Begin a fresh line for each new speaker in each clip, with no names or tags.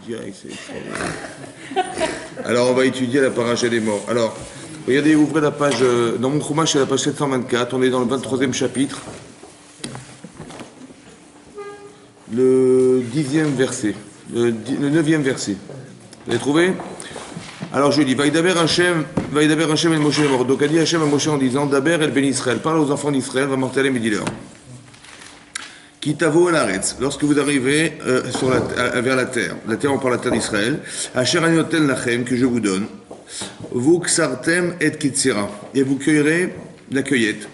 direct, c'est extraordinaire. Alors, on va étudier la paracha des morts. Alors, regardez, ouvrez la page, dans mon chumash, c'est la page 724, on est dans le 23e chapitre, le 10e verset, le 9e verset. Vous avez trouvé? Alors, je dis, Vaïdaber Hashem el Moshe mort. Donc, a dit Hashem à Moshe en disant, Daber el Ben Israël, parle aux enfants d'Israël, va mortalem et dis-leur. Kitavo el Aretz, lorsque vous arrivez vers la terre on parle de la terre d'Israël, Asher Aniotel Lachem, que je vous donne, vous ksartem et kitsira, et vous cueillerez la cueillette.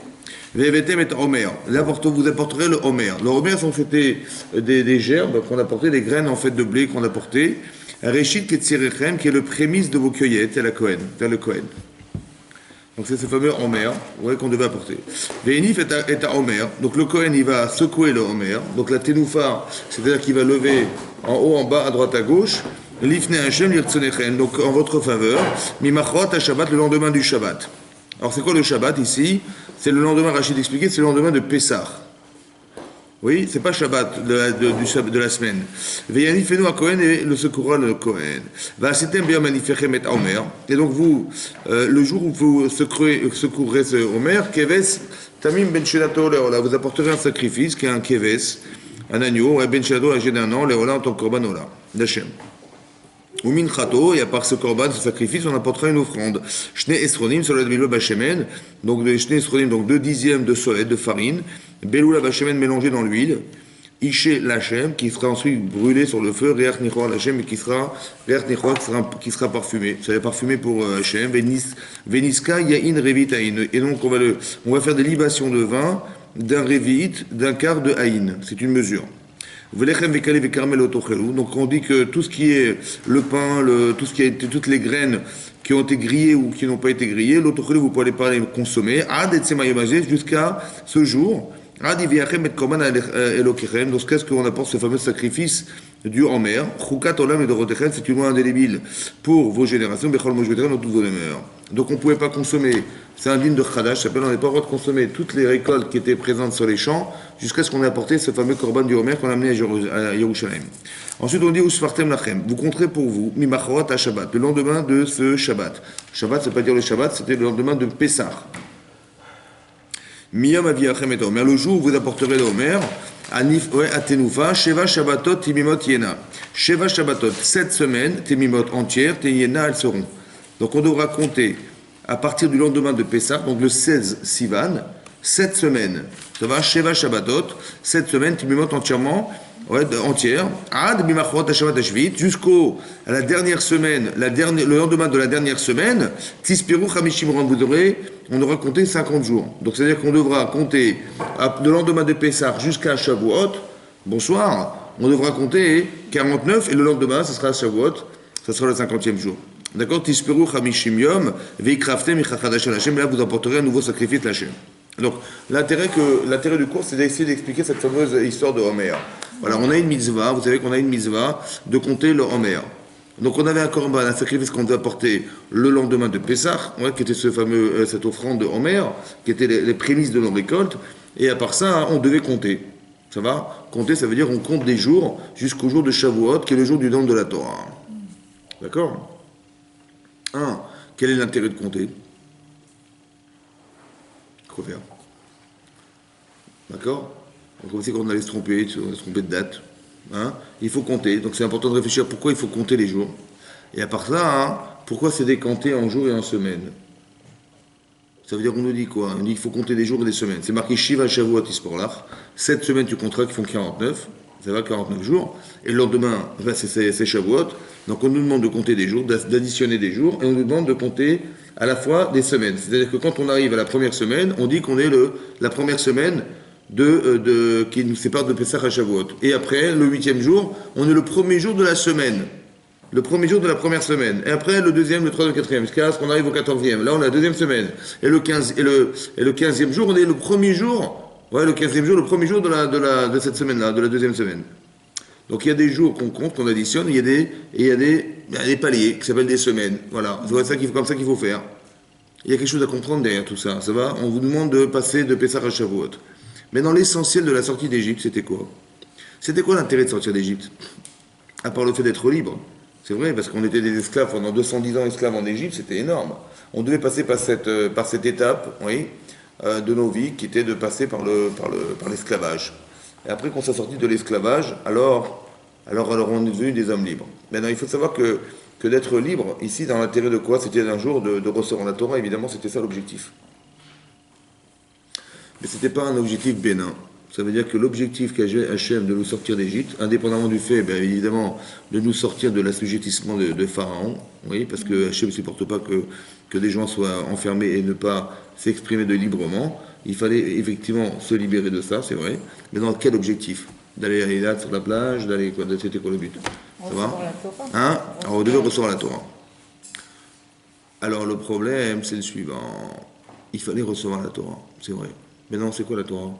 Vevetem et Omer, vous apporterez le Omer. Le Omer, c'était des gerbes qu'on apportait, des graines en fait de blé qu'on apportait. Reshit Ketsirechem, qui est le prémisse de vos cueillettes, et la Kohen, vers le Kohen. Donc c'est ce fameux Omer, qu'on devait apporter. Ve'enif est à Omer, donc le Kohen il va secouer le Omer, donc la Tenoufa, c'est-à-dire qu'il va lever en haut, en bas, à droite, à gauche, l'ifne Hashem l'irtzonechen, donc en votre faveur, mimachot à Shabbat, le lendemain du Shabbat. Alors c'est quoi le Shabbat ici? C'est le lendemain, Rachid expliquait, c'est le lendemain de Pessah. Oui, c'est pas Shabbat de la semaine. Ve'yanif fenu à Kohen et le secourra le Kohen. Va'asitem b'yom anifechem et Omer. Et donc vous, le jour où vous secourrez ce Omer, keves tamim ben shelato leola. Vous apporterez un sacrifice qui est un keves, un agneau, un ben shelato âgé d'un an, leola en tant que korban ola, d'Hachem. Ou minchato, et à part ce korban, ce sacrifice, on apportera une offrande. Shne esronim, soled milo bachemen, donc de shne esronim, donc 2 dixièmes de soled, de farine, beloula bachemen mélangé dans l'huile, ishe lachem, qui sera ensuite brûlé sur le feu, reach nichoa lachem, et qui sera parfumé. Ça va être parfumé pour Hachem, veniska yain revit haïn. Et donc on va faire des libations de vin d'un revit, d'un quart de haïn. C'est une mesure. Donc on dit que tout ce qui est le pain, tout ce qui a été, toutes les graines qui ont été grillées ou qui n'ont pas été grillées, l'autochelu vous pouvez pas les consommer, jusqu'à ce jour, dans ce cas qu'on apporte ce fameux sacrifice du Homer, c'est une loi indélébile pour vos générations, dans toutes vos demeures. Donc on ne pouvait pas consommer, c'est un din de Khadash, ça s'appelle, on n'est pas le droit de consommer toutes les récoltes qui étaient présentes sur les champs, jusqu'à ce qu'on ait apporté ce fameux korban du Homer qu'on a amené à Yerushalayim. Ensuite on dit Usfartem Lachem, vous compterez pour vous, Mimachorot à Shabbat, le lendemain de ce Shabbat. Shabbat, c'est pas dire le Shabbat, c'était le lendemain de Pessah. Miyam Aviachem et Homer, le jour où vous apporterez le Homer, Anif Atenoufa, Sheva Shabbatot Timimot Yena. Sheva Shabbatot, 7 semaines, Timimot entières, Yena, elles seront. Donc on devra compter à partir du lendemain de Pessah, donc le 16 Sivan, 7 semaines. Ça va, Sheva Shabbatot, 7 semaines, Timimot entièrement, entière. Ad Bimachot Shabbat Ashvit, jusqu'au la dernière semaine, le lendemain de la dernière semaine, Tispiru Chamishim Ram, on aura compté 50 jours. Donc c'est-à-dire qu'on devra compter le lendemain de Pessah jusqu'à Shavuot, bonsoir, on devra compter 49 et le lendemain, ce sera Shavuot, ça sera le 50e jour. D'accord? Tispiru Chamishim Yom, Veikraftem Ichachadash Hashem, là vous apporterez un nouveau sacrifice à Hashem. Donc l'intérêt du cours, c'est d'essayer d'expliquer cette fameuse histoire de Homer. Voilà, on a une mitzvah, vous savez qu'on a une mitzvah de compter le Homer. Donc on avait un korban, un sacrifice qu'on devait apporter le lendemain de Pessah, qui était cette offrande de Homer, qui était les prémices de nos récoltes, et à part ça, on devait compter. Ça va? Compter, ça veut dire on compte des jours jusqu'au jour de Shavuot, qui est le jour du don de la Torah. D'accord? Quel est l'intérêt de compter? Quoi faire? D'accord? Donc on sait qu'on allait se tromper de date. Il faut compter, donc c'est important de réfléchir pourquoi il faut compter les jours. Et à part ça, pourquoi c'est décanté en jours et en semaines? Ça veut dire qu'on nous dit quoi? On dit qu'il faut compter des jours et des semaines. C'est marqué Shiva Shavuot Isporlach. 7 semaines tu compteras qui font 49, ça va 49 jours. Et le lendemain, c'est Shavuot. Donc on nous demande de compter des jours, d'additionner des jours, et on nous demande de compter à la fois des semaines. C'est-à-dire que quand on arrive à la première semaine, on dit qu'on est la première semaine qui nous sépare de Pessah à Shavuot. Et après, le 8e jour, on est le premier jour de la semaine. Le premier jour de la première semaine. Et après, le 2e, le 3e, le 4e. Jusqu'à ce qu'on arrive au 14e. Là, on a la 2e semaine. Et le 15e jour, on est le premier jour. Le 15e jour, le premier jour de cette semaine-là, de la 2e semaine. Donc, il y a des jours qu'on compte, qu'on additionne, il y a des paliers qui s'appellent des semaines. Voilà. C'est comme ça qu'il faut faire. Il y a quelque chose à comprendre derrière tout ça. Ça va? On vous demande de passer de Pessah à Shavuot. Mais dans l'essentiel de la sortie d'Égypte, c'était quoi? C'était quoi l'intérêt de sortir d'Égypte? À part le fait d'être libre. C'est vrai, parce qu'on était des esclaves pendant 210 ans esclaves en Égypte, c'était énorme. On devait passer par cette étape, oui, de nos vies, qui était de passer par l'esclavage. Et après qu'on soit sorti de l'esclavage, alors on est devenu des hommes libres. Maintenant, il faut savoir que d'être libre, ici, dans l'intérêt de quoi? C'était un jour de recevoir la Torah, évidemment, c'était ça l'objectif. Mais ce n'était pas un objectif bénin. Ça veut dire que l'objectif qu'a Hachem de nous sortir d'Égypte, indépendamment du fait, bien évidemment, de nous sortir de l'assujettissement de Pharaon, oui, parce que Hachem ne supporte pas que des gens soient enfermés et ne pas s'exprimer de librement. Il fallait effectivement se libérer de ça, c'est vrai. Mais dans quel objectif? D'aller à Eilat sur la plage, d'aller quoi? C'était quoi le but? Ça va? Hein? Alors on devait recevoir la Torah. Alors le problème, c'est le suivant. Il fallait recevoir la Torah, c'est vrai. Maintenant, c'est quoi la Torah?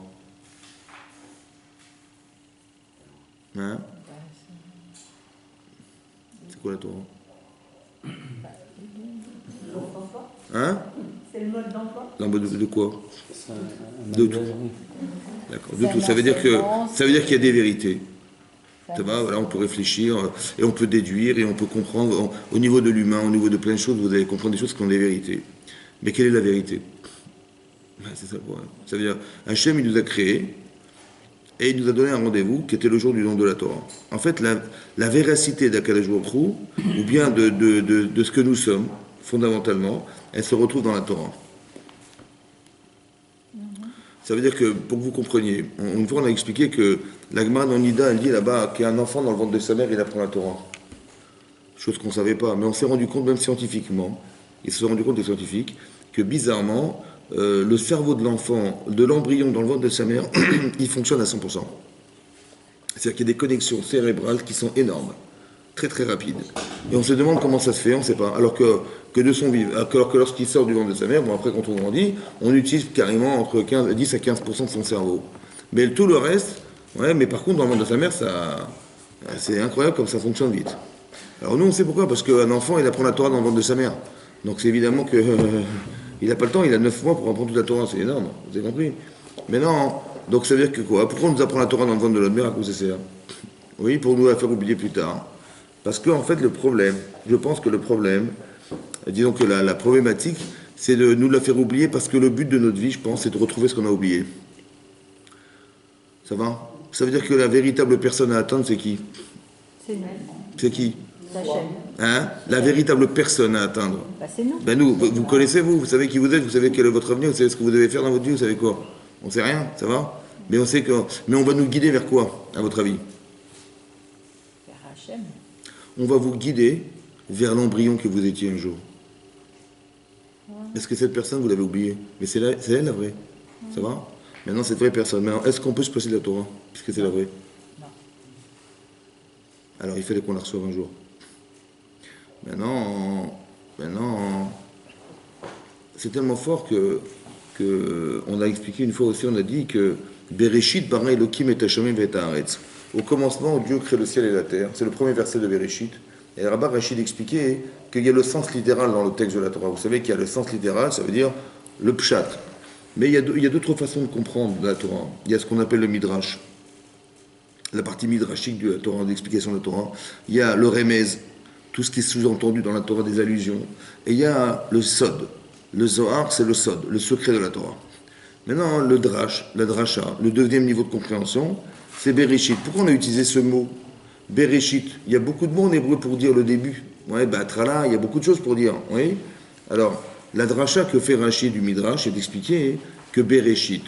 Hein? C'est quoi la Torah? Hein?
C'est le mode d'emploi.
Non, de quoi? De tout. D'accord. De tout. Ça veut dire qu'il y a des vérités. Ça va, voilà, on peut réfléchir et on peut déduire et on peut comprendre au niveau de l'humain, au niveau de plein de choses, vous allez comprendre des choses qui ont des vérités. Mais quelle est la vérité? C'est ça le problème. Ça veut dire, Hachem, il nous a créés et il nous a donné un rendez-vous qui était le jour du don de la Torah. En fait, la véracité d'Akadosh Baruch Hu, ou bien de ce que nous sommes, fondamentalement, elle se retrouve dans la Torah. Ça veut dire que, pour que vous compreniez, une fois on a expliqué que la Gemara dans Nida, elle dit là-bas qu'un enfant dans le ventre de sa mère, il apprend la Torah. Chose qu'on ne savait pas, mais on s'est rendu compte, même scientifiquement, ils se sont rendus compte, les scientifiques, que bizarrement, le cerveau de l'enfant, de l'embryon dans le ventre de sa mère, il fonctionne à 100%. C'est-à-dire qu'il y a des connexions cérébrales qui sont énormes, très très rapides. Et on se demande comment ça se fait, on ne sait pas. Alors que de son vivre, alors que lorsqu'il sort du ventre de sa mère, bon après quand on grandit, on utilise carrément entre 10 à 15% de son cerveau. Mais tout le reste, ouais, mais par contre dans le ventre de sa mère, c'est incroyable comme ça fonctionne vite. Alors nous on sait pourquoi, parce qu'un enfant il apprend la Torah dans le ventre de sa mère. Donc c'est évidemment que il n'a pas le temps, il a 9 mois pour apprendre toute la Torah, c'est énorme, vous avez compris? Mais non, donc ça veut dire que quoi? Pourquoi on nous apprend la Torah dans le ventre de notre mère? À quoi ça sert? Oui, pour nous la faire oublier plus tard. Parce qu'en fait le problème, je pense que le problème, disons que la problématique, c'est de nous la faire oublier parce que le but de notre vie, je pense, c'est de retrouver ce qu'on a oublié. Ça va? Ça veut dire que la véritable personne à atteindre, c'est qui?
C'est nous.
C'est qui?
Hachem.
Hein? La véritable personne à atteindre.
Bah, c'est nous.
Ben nous, vous connaissez vous savez qui vous êtes, vous savez quel est votre avenir, vous savez ce que vous devez faire dans votre vie, vous savez quoi? On sait rien, ça va? Mais on sait que. Mais on va nous guider vers quoi, à votre avis?
Vers Hachem.
On va vous guider vers l'embryon que vous étiez un jour. Est-ce que cette personne, vous l'avez oubliée? Mais c'est elle la vraie. Ça va? Maintenant, cette vraie personne. Maintenant, est-ce qu'on peut se passer de la Torah? Puisque c'est la vraie.
Non.
Alors, il fallait qu'on la reçoive un jour. Maintenant, c'est tellement fort que on a expliqué une fois aussi, on a dit que Bereshit bara Elokim et Hashamim et Haaretz. Au commencement, Dieu crée le ciel et la terre. C'est le premier verset de Bereshit. Et Rabbi Rachid expliquait qu'il y a le sens littéral dans le texte de la Torah. Vous savez qu'il y a le sens littéral, ça veut dire le pshat. Mais il y a d'autres façons de comprendre la Torah. Il y a ce qu'on appelle le midrash, la partie midrashique de la Torah, d'explication de la Torah. Il y a le remez, tout ce qui est sous-entendu dans la Torah, des allusions. Et il y a le sod. Le Zohar, c'est le sod, le secret de la Torah. Maintenant, le drash, la drasha, le deuxième niveau de compréhension, c'est Bereshit. Pourquoi on a utilisé ce mot Bereshit? Il y a beaucoup de mots en hébreu pour dire le début. Ouais, Trala, il y a beaucoup de choses pour dire. Oui. Alors, la drasha que fait Rachid du Midrash est d'expliquer que Bereshit.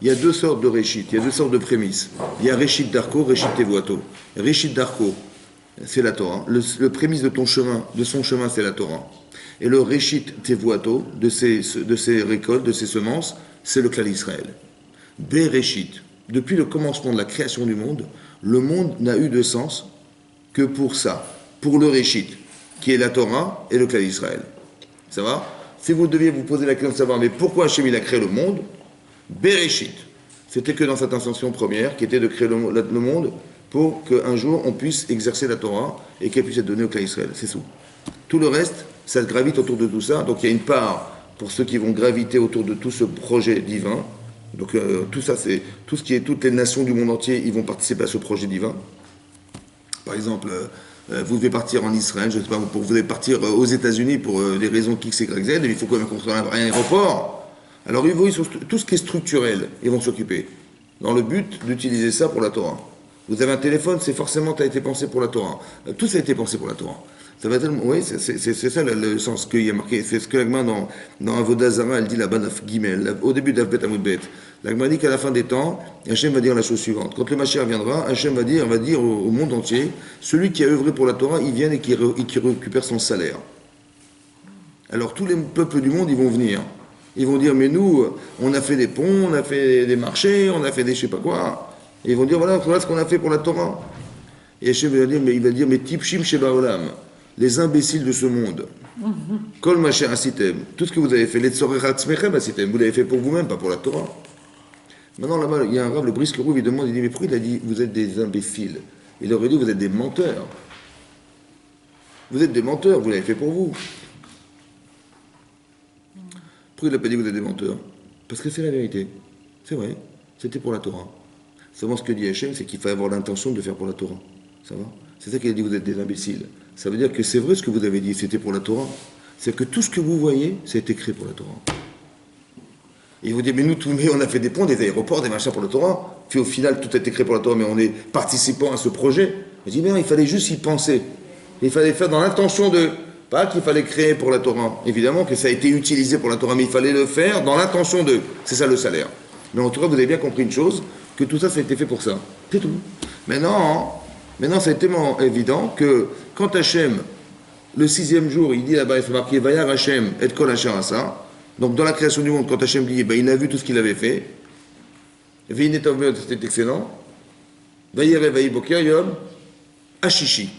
Il y a deux sortes de Réchit, il y a deux sortes de prémices. Il y a Réchit Darko, Réchit Tevuato. Réchit Darko, c'est la Torah. Le prémisse de son chemin, c'est la Torah. Et le Réchit Tevuato, de ses récoltes, de ses semences, c'est le clan d'Israël. Bereshit, depuis le commencement de la création du monde, le monde n'a eu de sens que pour ça, pour le Réchit, qui est la Torah et le clan d'Israël. Ça va? Si vous deviez vous poser la question de savoir, mais pourquoi Hachem il a créé le monde? Bereshit, c'était que dans cette intention première, qui était de créer le monde, pour qu'un jour on puisse exercer la Torah et qu'elle puisse être donnée au clan d'Israël. C'est tout. Tout le reste, ça gravite autour de tout ça. Donc il y a une part pour ceux qui vont graviter autour de tout ce projet divin. Donc tout ça, c'est tout ce qui est toutes les nations du monde entier, ils vont participer à ce projet divin. Par exemple, vous devez partir en Israël, je ne sais pas, vous devez partir aux États-Unis pour des raisons X, Y, Z, et il faut quand même construire un aéroport. Alors tout ce qui est structurel, ils vont s'occuper, dans le but d'utiliser ça pour la Torah. Vous avez un téléphone, c'est forcément, ça a été pensé pour la Torah. Tout ça a été pensé pour la Torah. Ça va tellement, oui, c'est ça le sens qu'il y a marqué. C'est ce que l'Agma dans Avodah Zarah, elle dit là-bas, Gimel, au début d'Avbet Amoudbet. L'Agma dit qu'à la fin des temps, Hachem va dire la chose suivante. Quand le Mashiach viendra, Hachem va dire au monde entier, celui qui a œuvré pour la Torah, il vient et qui récupère son salaire. Alors tous les peuples du monde, ils vont venir. Ils vont dire, mais nous, on a fait des ponts, on a fait des marchés, on a fait des je sais pas quoi. Et ils vont dire, voilà ce qu'on a fait pour la Torah. Et Hachem va dire, mais Tipshim Sheba Olam, les imbéciles de ce monde. Kol Masher Asitem, tout ce que vous avez fait, les Tzorerat Smechem Asitem, vous l'avez fait pour vous-même, pas pour la Torah. Maintenant, là-bas, il y a un rave, le Brisker Rouv, il demande, il dit, mais pourquoi il a dit, vous êtes des imbéciles? Il aurait dit, vous êtes des menteurs. Vous êtes des menteurs, vous l'avez fait pour vous. Pourquoi il n'a pas dit que vous êtes des menteurs? Parce que c'est la vérité. C'est vrai, c'était pour la Torah. Seulement ce que dit Hachem, c'est qu'il faut avoir l'intention de le faire pour la Torah. Ça va? C'est ça qu'il a dit, vous êtes des imbéciles. Ça veut dire que c'est vrai ce que vous avez dit, c'était pour la Torah. C'est que tout ce que vous voyez, ça a été créé pour la Torah. Et vous dites, mais nous, on a fait des ponts, des aéroports, des machins pour la Torah. Puis au final, tout a été créé pour la Torah, mais on est participant à ce projet. Je dis, mais non, il fallait juste y penser. Il fallait faire dans l'intention de... Pas qu'il fallait créer pour la Torah. Évidemment que ça a été utilisé pour la Torah, mais il fallait le faire dans l'intention de... C'est ça le salaire. Mais en tout cas, vous avez bien compris une chose, que tout ça, ça a été fait pour ça. C'est tout. Maintenant, c'est tellement évident que quand Hachem, le 6e jour, il dit là-bas, il fait marquer Vayar Hachem et Kol Asher Asa. Donc dans la création du monde, quand Hachem dit, il a vu tout ce qu'il avait fait. C'était excellent. Vayere Vayi Boker Yom Ashishi.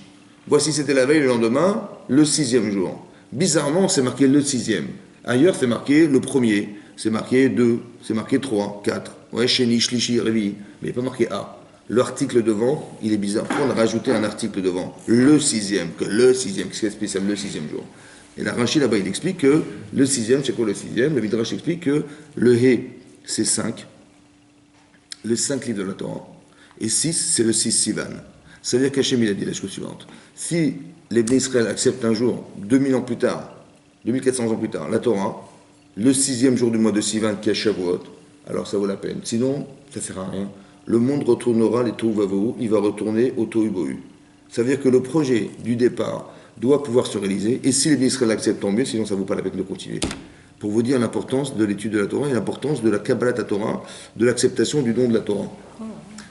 Voici, c'était la veille, le lendemain, le 6e jour. Bizarrement, c'est marqué le 6e. Ailleurs, c'est marqué le premier. C'est marqué 2, c'est marqué 3, 4. Ouais, Sheni, Shlishi, Revi. Mais il n'est pas marqué A. L'article devant, il est bizarre. Pourquoi on a rajouté un article devant? Le 6e, que le 6e, qu'est-ce qui est spécial, le 6e jour? Et la Rashi là-bas, il explique que le 6e, c'est quoi le 6e? Le Midrash explique que le He, c'est 5. Les 5 livres de la Torah. Et 6, c'est le 6 Sivan. Ça veut dire qu'Hachem, il a dit la chose suivante. Si les Bnei Israël acceptent un jour, 2000 ans plus tard, 2400 ans plus tard, la Torah, le 6e jour du mois de Sivan, qui est Shavuot, alors ça vaut la peine. Sinon, ça ne sert à rien. Le monde retournera les Tohu Vavohu, il va retourner au Tohu Bohu. Ça veut dire que le projet du départ doit pouvoir se réaliser, et si les Bnei Israël l'acceptent, tant mieux, sinon ça ne vaut pas la peine de continuer. Pour vous dire l'importance de l'étude de la Torah et l'importance de la Kabbalat Torah, de l'acceptation du don de la Torah.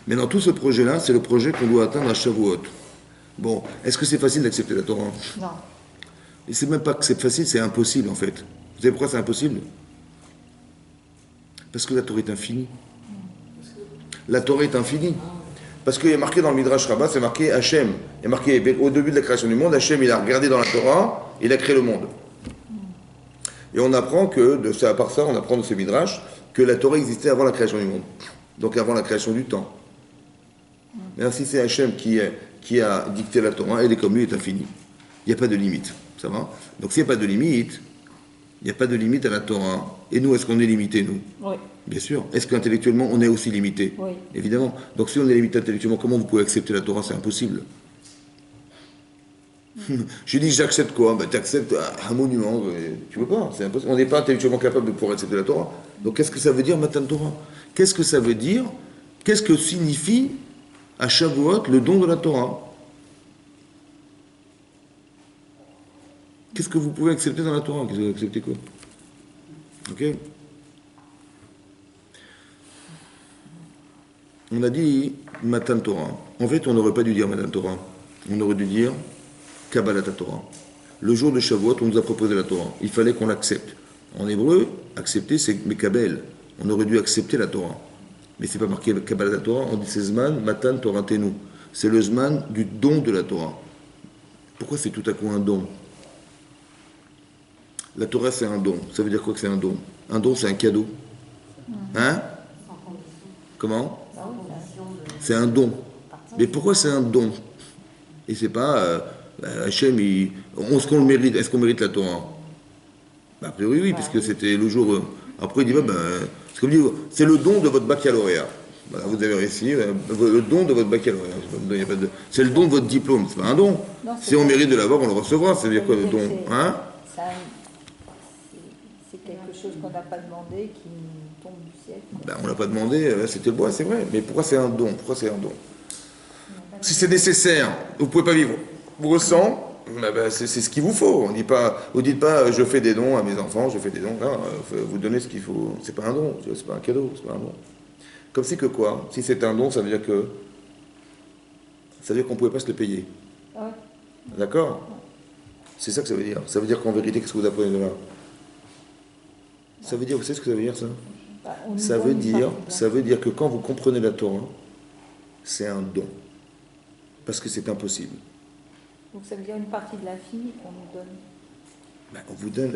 Mais dans tout ce projet-là, c'est le projet qu'on doit atteindre à Shavuot. Bon, est-ce que c'est facile d'accepter la Torah?
Non.
Et c'est même pas que c'est facile, c'est impossible en fait. Vous savez pourquoi c'est impossible? Parce que la Torah est infinie. La Torah est infinie. Parce qu'il y a marqué dans le Midrash Rabbah, c'est marqué Hachem. Il y a marqué au début de la création du monde, Hachem il a regardé dans la Torah, il a créé le monde. Et on apprend que, à part ça, on apprend de ce Midrash, que la Torah existait avant la création du monde. Donc avant la création du temps. Mais si c'est Hachem qui a dicté la Torah, elle est comme lui, est infinie. Il n'y a pas de limite. Ça va? Donc s'il n'y a pas de limite, il n'y a pas de limite à la Torah. Et nous, est-ce qu'on est limité, nous?
Oui.
Bien sûr. Est-ce qu'intellectuellement, on est aussi limité?
Oui.
Évidemment. Donc si on est limité intellectuellement, comment vous pouvez accepter la Torah? C'est impossible. Je dis, j'accepte quoi? Ben, tu acceptes un monument. Tu ne peux pas. C'est impossible. On n'est pas intellectuellement capable de pouvoir accepter la Torah. Donc qu'est-ce que ça veut dire, Matan Torah? Qu'est-ce que ça veut dire? Qu'est-ce que signifie à Shavuot le don de la Torah? Qu'est-ce que vous pouvez accepter dans la Torah? Qu'est-ce que vous acceptez quoi? Ok? On a dit Matan Torah. En fait, on n'aurait pas dû dire Matan Torah. On aurait dû dire Kabbalat Torah. Le jour de Shavuot, on nous a proposé la Torah. Il fallait qu'on l'accepte. En hébreu, accepter, c'est Mekabel. On aurait dû accepter la Torah. Mais c'est pas marqué Kabbalat Torah, on dit c'est Zman, Matan Torah Tenu. C'est le Zman du don de la Torah. Pourquoi c'est tout à coup un don? La Torah, c'est un don. Ça veut dire quoi que c'est un don? Un don, c'est un cadeau. Hein? Comment? C'est un don. Mais pourquoi c'est un don? Et c'est pas Hachem, est-ce qu'on le mérite? Est-ce qu'on mérite la Torah? A priori, oui, puisque c'était le jour. Après, il dit c'est comme dit, c'est le don de votre baccalauréat. Voilà, vous avez réussi. Le don de votre baccalauréat. C'est le don de votre diplôme, c'est pas un don.
Non,
Si on mérite de l'avoir, on le recevra. C'est-à-dire quoi le don, hein?
C'est quelque chose qu'on n'a pas demandé, qui nous tombe du ciel.
Ben, on l'a pas demandé, c'était le bois, c'est vrai. Mais pourquoi c'est un don? Pourquoi c'est un don? Si c'est nécessaire, vous ne pouvez pas vivre. Vous ressentez, c'est ce qu'il vous faut. Vous dites pas, je fais des dons à mes enfants, je fais des dons. Non, vous donnez ce qu'il faut. C'est pas un don, c'est pas un cadeau, c'est pas un don. Comme si que quoi? Si c'est un don, ça veut dire que qu'on ne pouvait pas se le payer.
Ah ouais.
D'accord? C'est ça que ça veut dire. Ça veut dire qu'en vérité, qu'est-ce que vous apprenez de là? Ça veut dire, vous savez ce que ça veut dire ça?
Bah,
Ça veut dire que quand vous comprenez la Torah, c'est un don. Parce que c'est impossible.
Donc ça veut dire une partie de la fille qu'on nous donne.
Ben, on vous donne.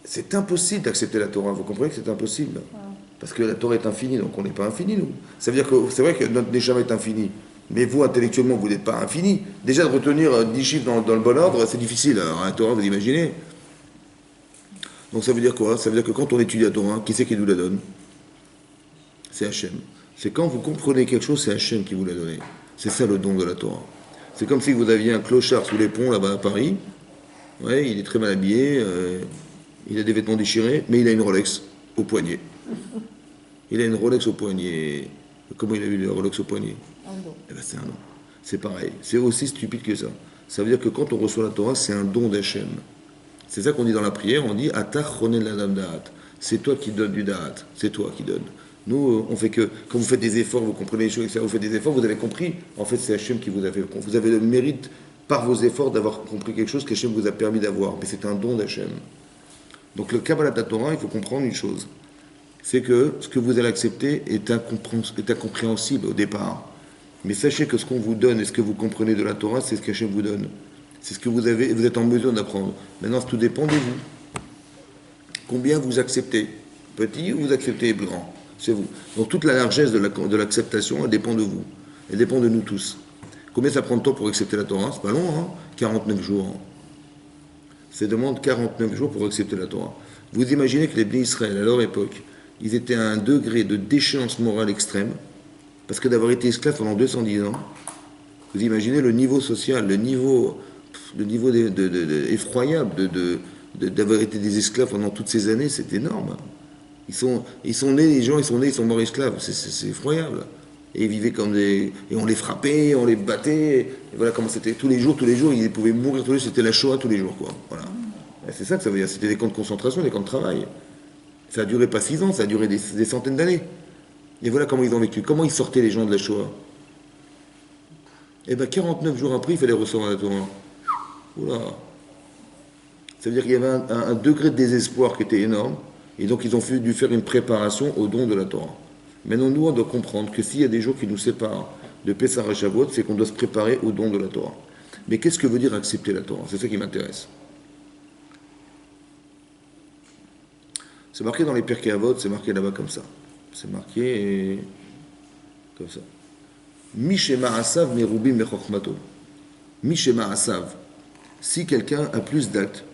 C'est impossible d'accepter la Torah. Vous comprenez que c'est impossible.
Ah.
Parce que la Torah est infinie, donc on n'est pas infini, nous. Ça veut dire que c'est vrai que notre Neshama est infini. Mais vous, intellectuellement, vous n'êtes pas infini. Déjà, de retenir 10 chiffres dans le bon ordre, c'est difficile. Alors, la Torah, vous imaginez. Donc ça veut dire quoi? Ça veut dire que quand on étudie la Torah, qui c'est qui nous la donne? C'est Hachem. C'est quand vous comprenez quelque chose, c'est Hachem qui vous l'a donné. C'est ça le don de la Torah. C'est comme si vous aviez un clochard sous les ponts là-bas à Paris. Ouais, il est très mal habillé, il a des vêtements déchirés, mais il a une Rolex au poignet. Il a une Rolex au poignet. Comment il a eu le Rolex au poignet?
Un don.
Eh ben, c'est un don. C'est pareil. C'est aussi stupide que ça. Ça veut dire que quand on reçoit la Torah, c'est un don d'Hachem. C'est ça qu'on dit dans la prière, on dit Atach ronen l'adam da'at. C'est toi qui donnes du da'at. C'est toi qui donnes. Nous, on fait que, quand vous faites des efforts, vous comprenez les choses, etc., vous faites des efforts, vous avez compris. En fait, c'est Hachem qui vous a fait. Vous avez le mérite, par vos efforts, d'avoir compris quelque chose qu'Hachem vous a permis d'avoir. Mais c'est un don d'Hachem. Donc, le Kabbalat Torah, il faut comprendre une chose. C'est que ce que vous allez accepter est incompréhensible au départ. Mais sachez que ce qu'on vous donne et ce que vous comprenez de la Torah, c'est ce qu'Hachem vous donne. C'est ce que vous êtes en mesure d'apprendre. Maintenant, tout dépend de vous. Combien vous acceptez? Petit ou vous acceptez grand? C'est vous. Donc toute la largesse de l'acceptation, elle dépend de vous. Elle dépend de nous tous. Combien ça prend de temps pour accepter la Torah? C'est pas long, hein? 49 jours. Ça demande 49 jours pour accepter la Torah. Vous imaginez que les Bnei Israël, à leur époque, ils étaient à un degré de déchéance morale extrême, parce que d'avoir été esclaves pendant 210 ans, vous imaginez le niveau social, le niveau effroyable d'avoir été des esclaves pendant toutes ces années, c'est énorme. Ils sont nés, les gens, ils sont morts esclaves, c'est effroyable. Et ils vivaient comme des... Et on les frappait, on les battait, et voilà comment c'était. Tous les jours, ils pouvaient mourir tous les jours, c'était la Shoah tous les jours, quoi. Voilà. Et c'est ça que ça veut dire, c'était des camps de concentration, des camps de travail. Ça a duré pas 6 ans, ça a duré des centaines d'années. Et voilà comment ils ont vécu. Comment ils sortaient les gens de la Shoah? Eh bien, 49 jours après, il fallait recevoir la Torah. Oula. Ça veut dire qu'il y avait un degré de désespoir qui était énorme, et donc ils ont dû faire une préparation au don de la Torah. Maintenant, nous, on doit comprendre que s'il y a des jours qui nous séparent de Pessah à Shavuot, c'est qu'on doit se préparer au don de la Torah. Mais qu'est-ce que veut dire accepter la Torah? C'est ça qui m'intéresse. C'est marqué dans les Pirkei Avot, c'est marqué là-bas comme ça. C'est marqué comme ça. Mishema asav merubim mechokhmato. Mishema asav. Si quelqu'un a plus d'actes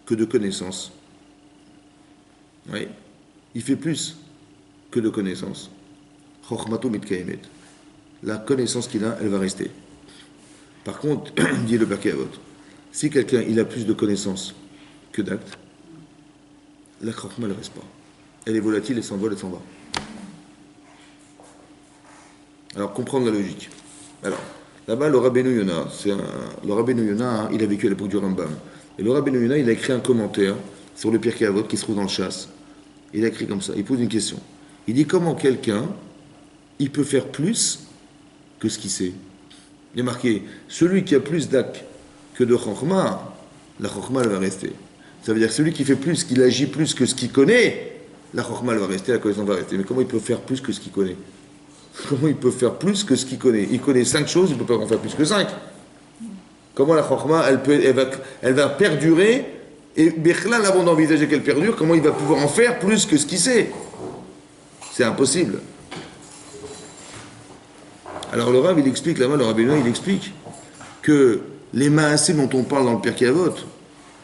que de connaissances, oui, il fait plus que de connaissances. Chokhmato mitkaemet. La connaissance qu'il a, elle va rester. Par contre, dit le Pirkei Avot, si quelqu'un il a plus de connaissances que d'actes, la chokhma ne reste pas. Elle est volatile, elle s'envole, elle s'en va. Alors, comprendre la logique. Alors, là-bas, le Rabbeinu Yonah, le Rabbeinu Yonah, il a vécu à l'époque du Rambam. Et le Rabbeinu Yonah, il a écrit un commentaire sur le Pirkei Avot qui se trouve dans le Chasse. Il a écrit comme ça, il pose une question. Il dit comment quelqu'un, il peut faire plus que ce qu'il sait. Il est marqué, celui qui a plus d'actes que de chokhma, la chokhma, elle va rester. Ça veut dire que celui qui fait plus, qu'il agit plus que ce qu'il connaît, la chokhma, elle va rester, la connaissance va rester. Mais comment il peut faire plus que ce qu'il connaît? Comment il peut faire plus que ce qu'il connaît? Il connaît 5 choses, il ne peut pas en faire plus que 5. Comment la chokhma, elle va perdurer, et Bechlan, avant d'envisager qu'elle perdure, comment il va pouvoir en faire plus que ce qu'il sait? C'est impossible. Alors le Rav, il explique, là-bas, le Rabbin, il explique que les Maassim dont on parle dans le Pirkei Avot,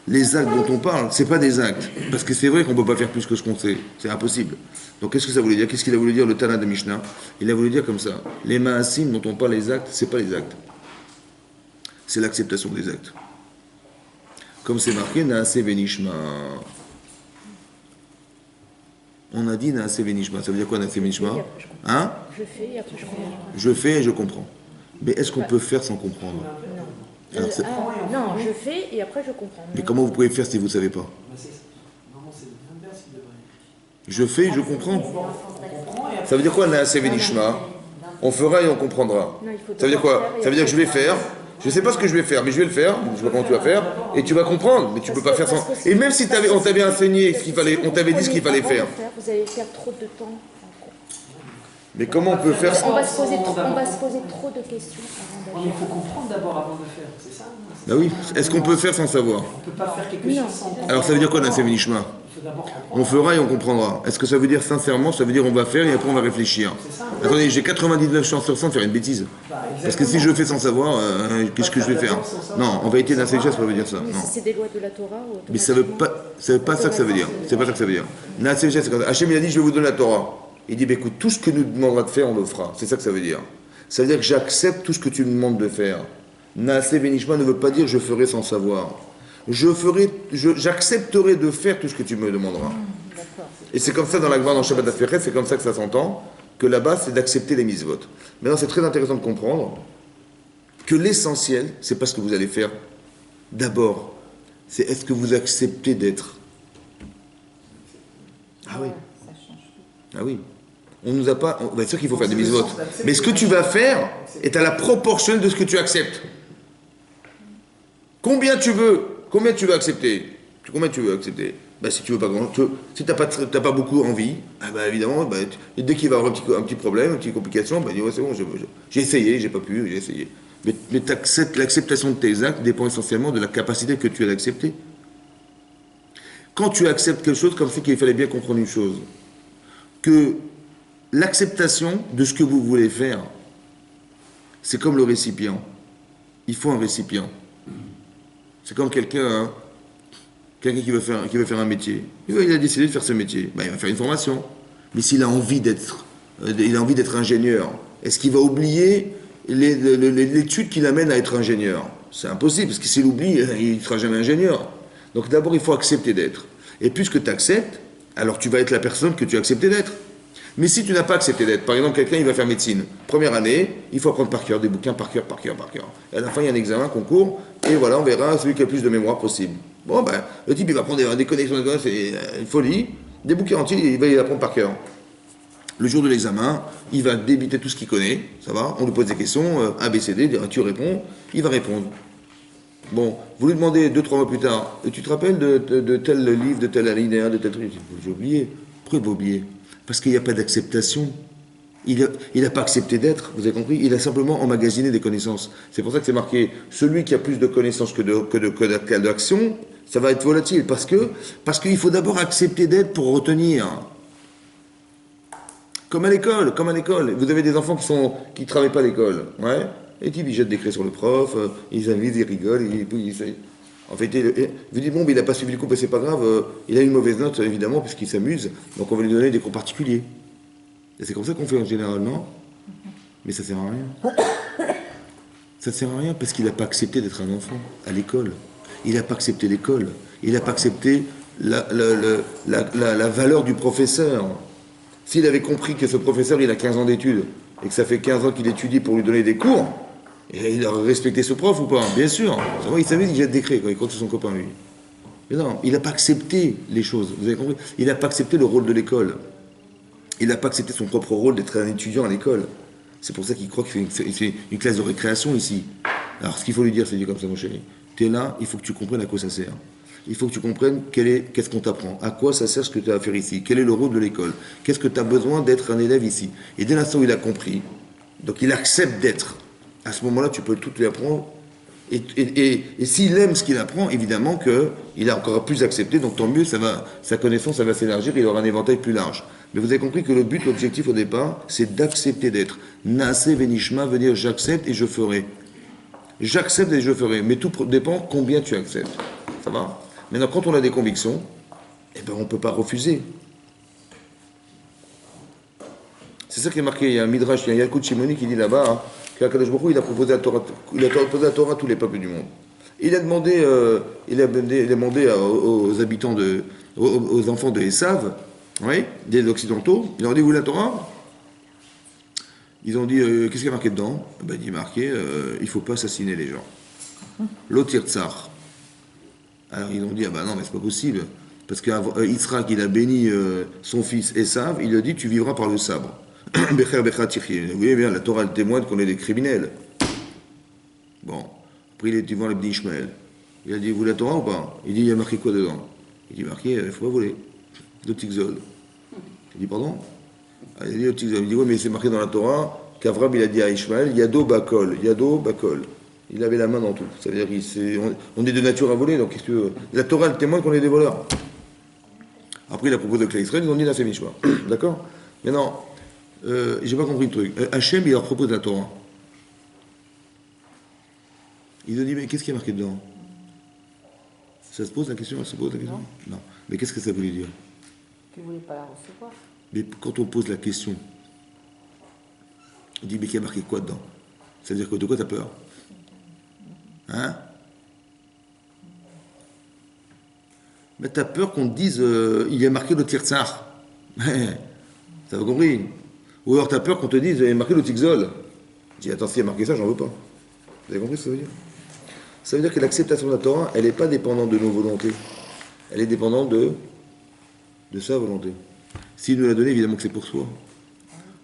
Les actes dont on parle, c'est pas des actes. Parce que c'est vrai qu'on peut pas faire plus que ce qu'on sait. C'est impossible. Donc qu'est-ce que ça voulait dire? Qu'est-ce qu'il a voulu dire le Tana de Mishnah? Il a voulu dire comme ça. Les ma'asim dont on parle, les actes, c'est pas les actes. C'est l'acceptation des actes. Comme c'est marqué, Naase Venishma. On a dit Naase Venishma. Ça veut dire quoi Naase Venishma? Hein?
Je fais et après je comprends.
Je fais et je comprends. Mais est-ce qu'on peut faire sans comprendre?
Non.
Alors,
Non, je fais et après je comprends.
mais comment vous pouvez faire si vous ne savez pas? Je fais et je comprends. Ça veut dire quoi Naase Venishma? On fera et on comprendra.
Non, il faut
Ça veut dire quoi? Ça veut dire que je vais faire. Je ne sais pas ce que je vais faire, mais je vais le faire. Je ne sais pas comment tu vas faire. Et tu vas comprendre. Mais tu ne peux pas faire sans. Et même si on t'avait enseigné ce qu'il fallait, on t'avait dit ce qu'il fallait faire.
Vous allez perdre trop de temps.
Mais comment on peut faire
On
ça?
va se poser trop de questions avant
Il
d'agir.
faut comprendre d'abord avant de faire, c'est ça?
Bah oui. Est-ce qu'on peut faire sans savoir?
On ne peut pas faire quelque chose sans comprendre.
Alors ça veut dire quoi Naase Venishma?
Il faut d'abord comprendre.
On fera et on comprendra. Est-ce que ça veut dire sincèrement? Ça veut dire on va faire et après on va réfléchir. Attendez, j'ai 99 chances sur 100 de faire une bêtise. Parce que si je le fais sans savoir, qu'est-ce que je vais faire? Non, en vérité, Naase Venishma, ça veut dire ça.
Mais
Non.
si c'est des lois de la Torah ou
Mais ça veut pas ça que ça veut dire. C'est pas ça que ça veut dire. Naase Venishma, c'est comme ça. Hachem il a dit je vais vous donner la Torah. Il dit bah, écoute, tout ce que nous demandera de faire, on le fera. C'est ça que ça veut dire. Ça veut dire que j'accepte tout ce que tu me demandes de faire. Naase Venishma ne veut pas dire je ferai sans savoir. J'accepterai de faire tout ce que tu me demanderas.
D'accord.
Et c'est comme ça dans la Gemara, dans Shabbat HaFeret, c'est comme ça que ça s'entend, que là-bas, c'est d'accepter les mitzvot. Maintenant, c'est très intéressant de comprendre que l'essentiel, c'est pas ce que vous allez faire d'abord, c'est est-ce que vous acceptez d'être. Ah oui,
Ça change tout.
ah oui. On nous a pas. Bien sûr qu'il faut faire des mitzvot. Mais ce que tu vas faire est à la proportionnelle de ce que tu acceptes. Combien tu veux accepter? Combien tu veux accepter? Bah, si tu veux pas grand, si t'as pas beaucoup envie, ah bah, évidemment, bah, dès qu'il va y avoir un petit problème, une petite complication, bah, dis ouais, c'est bon, j'ai essayé, j'ai pas pu, j'ai essayé. Mais l'acceptation de tes actes dépend essentiellement de la capacité que tu as d'accepter. Quand tu acceptes quelque chose, comme c'est qu'il fallait bien comprendre une chose, que l'acceptation de ce que vous voulez faire, c'est comme le récipient. Il faut un récipient. C'est comme quelqu'un qui veut faire un métier. Il a décidé de faire ce métier. Ben, il va faire une formation. Mais s'il a envie d'être ingénieur, est-ce qu'il va oublier l'étude qui l'amène à être ingénieur? C'est impossible, parce que s'il oublie, il ne sera jamais ingénieur. Donc d'abord, il faut accepter d'être. Et puisque tu acceptes, alors tu vas être la personne que tu as accepté d'être. Mais si tu n'as pas accepté d'être, par exemple, quelqu'un il va faire médecine, première année, il faut apprendre par cœur des bouquins, par cœur. Et à la fin, il y a un examen, un concours, et voilà, on verra celui qui a le plus de mémoire possible. Bon, ben, le type, il va prendre des connexions, c'est une folie, des bouquins entiers, il va y apprendre par cœur. Le jour de l'examen, il va débiter tout ce qu'il connaît, ça va, on lui pose des questions, A, B, C, D, tu réponds, il va répondre. Bon, vous lui demandez 2-3 mois plus tard, tu te rappelles de tel livre, de tel alinéa, de tel truc? J'ai oublié. Pourquoi il va oublier? Parce qu'il n'y a pas d'acceptation. Il n'a pas accepté d'être, vous avez compris? Il a simplement emmagasiné des connaissances. C'est pour ça que c'est marqué, celui qui a plus de connaissances que d'action, ça va être volatile. Parce qu'il faut d'abord accepter d'être pour retenir. Comme à l'école. Vous avez des enfants qui ne travaillent pas à l'école. Ouais. Et puis ils jettent des craies sur le prof, ils amusent, ils rigolent, en fait, vous dites, bon, mais il n'a pas suivi le cours, mais c'est pas grave, il a une mauvaise note, évidemment, puisqu'il s'amuse, donc on va lui donner des cours particuliers. Et c'est comme ça qu'on fait en général, non? Mais ça sert à rien. Ça ne sert à rien parce qu'il n'a pas accepté d'être un enfant à l'école. Il n'a pas accepté l'école. Il n'a pas accepté la valeur du professeur. S'il avait compris que ce professeur, il a 15 ans d'études, et que ça fait 15 ans qu'il étudie pour lui donner des cours, et il aurait respecté ce prof ou pas? Bien sûr. Il savait qu'il jette des craies quand il compte sur son copain, lui. Mais non, il n'a pas accepté les choses. Vous avez compris? Il n'a pas accepté le rôle de l'école. Il n'a pas accepté son propre rôle d'être un étudiant à l'école. C'est pour ça qu'il croit qu'il fait une classe de récréation ici. Alors, ce qu'il faut lui dire, c'est dire comme ça, mon chéri. Tu es là, il faut que tu comprennes à quoi ça sert. Il faut que tu comprennes qu'est-ce qu'on t'apprend, à quoi ça sert ce que tu as à faire ici, quel est le rôle de l'école, qu'est-ce que tu as besoin d'être un élève ici. Et dès l'instant où il a compris, donc il accepte d'être, à ce moment-là, tu peux tout lui apprendre. Et s'il aime ce qu'il apprend, évidemment qu'il a encore plus accepté, donc tant mieux, sa connaissance ça va s'élargir, il aura un éventail plus large. Mais vous avez compris que le but, l'objectif au départ, c'est d'accepter d'être. Naase Venishma veut dire j'accepte et je ferai. J'accepte et je ferai. Mais tout dépend combien tu acceptes. Ça va? Maintenant, quand on a des convictions, eh ben, on ne peut pas refuser. C'est ça qui est marqué. Il y a un Midrash, il y a un Yalkut Shimoni qui dit là-bas hein, qu'Akadosh Baruch Hu, il a proposé la Torah à tous les peuples du monde. Il a demandé, aux habitants aux enfants de Esav, oui, des Occidentaux, il leur a dit, vous la Torah? Ils ont dit, qu'est-ce qu'il y a marqué dedans? Ben, il est marqué, il ne faut pas assassiner les gens. L'Otir Tsar. Alors ils ont dit, ah ben non, mais c'est pas possible. Parce qu'Israël, il a béni son fils Esav, il lui a dit, tu vivras par le sabre. Becher Becha Tichi. Vous voyez bien, la Torah, elle témoigne qu'on est des criminels. Bon. Après, il est devant l'Ibn Ishmael. Il a dit, vous la Torah ou pas? Il dit, il y a marqué quoi dedans? Il dit, marqué, il ne faut pas voler. Le Tigzol. Il dit, pardon? Il a dit, le Tigzol. Il dit, oui, mais c'est marqué dans la Torah qu'Avram, il a dit à Ishmael, Yado Bakol. Yado Bakol. Il avait la main dans tout. Ça veut dire qu'on est de nature à voler, donc qu'est-ce que tu veux? La Torah, elle témoigne qu'on est des voleurs. Après, il a proposé que l'Israël, ils ont dit, là, c'est Mishma. D'accord? Maintenant, j'ai pas compris le truc. Hachem, il leur propose la Torah. Ils ont dit, mais qu'est-ce qui est marqué dedans? Ça se pose la question? Elle se pose la question? Non. Mais qu'est-ce que ça voulait dire?
Tu ne voulais pas la recevoir.
Mais quand on pose la question, on dit, mais qui a marqué quoi dedans? Ça veut dire que de quoi tu as peur? Hein? Mais tu as peur qu'on te dise, il y a marqué le Tirtsar. Ça va compris? Ou alors tu as peur qu'on te dise, il y a marqué le Tigzol. Je dis, attends, s'il y a marqué ça, j'en veux pas. Vous avez compris ce que ça veut dire? Ça veut dire que l'acceptation de la Torah, elle n'est pas dépendante de nos volontés. Elle est dépendante de sa volonté. S'il nous l'a donné, évidemment que c'est pour soi.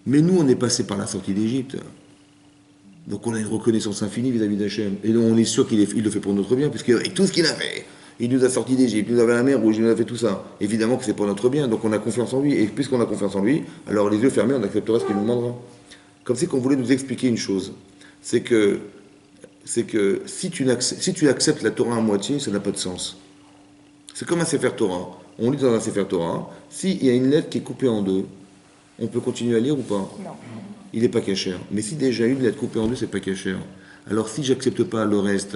Mais nous, on est passé par la sortie d'Égypte. Donc on a une reconnaissance infinie vis-à-vis d'Hachem. Et on est sûr qu'il le fait pour notre bien, puisqu'avec tout ce qu'il a fait, il nous a sortis d'Égypte, il nous a fait la mer rouge, il nous a fait tout ça. Évidemment que c'est pour notre bien, donc on a confiance en lui. Et puisqu'on a confiance en lui, alors les yeux fermés, on acceptera ce qu'il nous demandera. Comme si qu'on voulait nous expliquer une chose. C'est que si tu acceptes la Torah à moitié, ça n'a pas de sens. C'est comme un Sefer Torah. On lit dans un Sefer Torah, s'il y a une lettre qui est coupée en deux, on peut continuer à lire ou pas?
Non.
Il n'est pas cachère. Mais si déjà une lettre coupée en deux, c'est pas cachère. Alors si j'accepte pas le reste,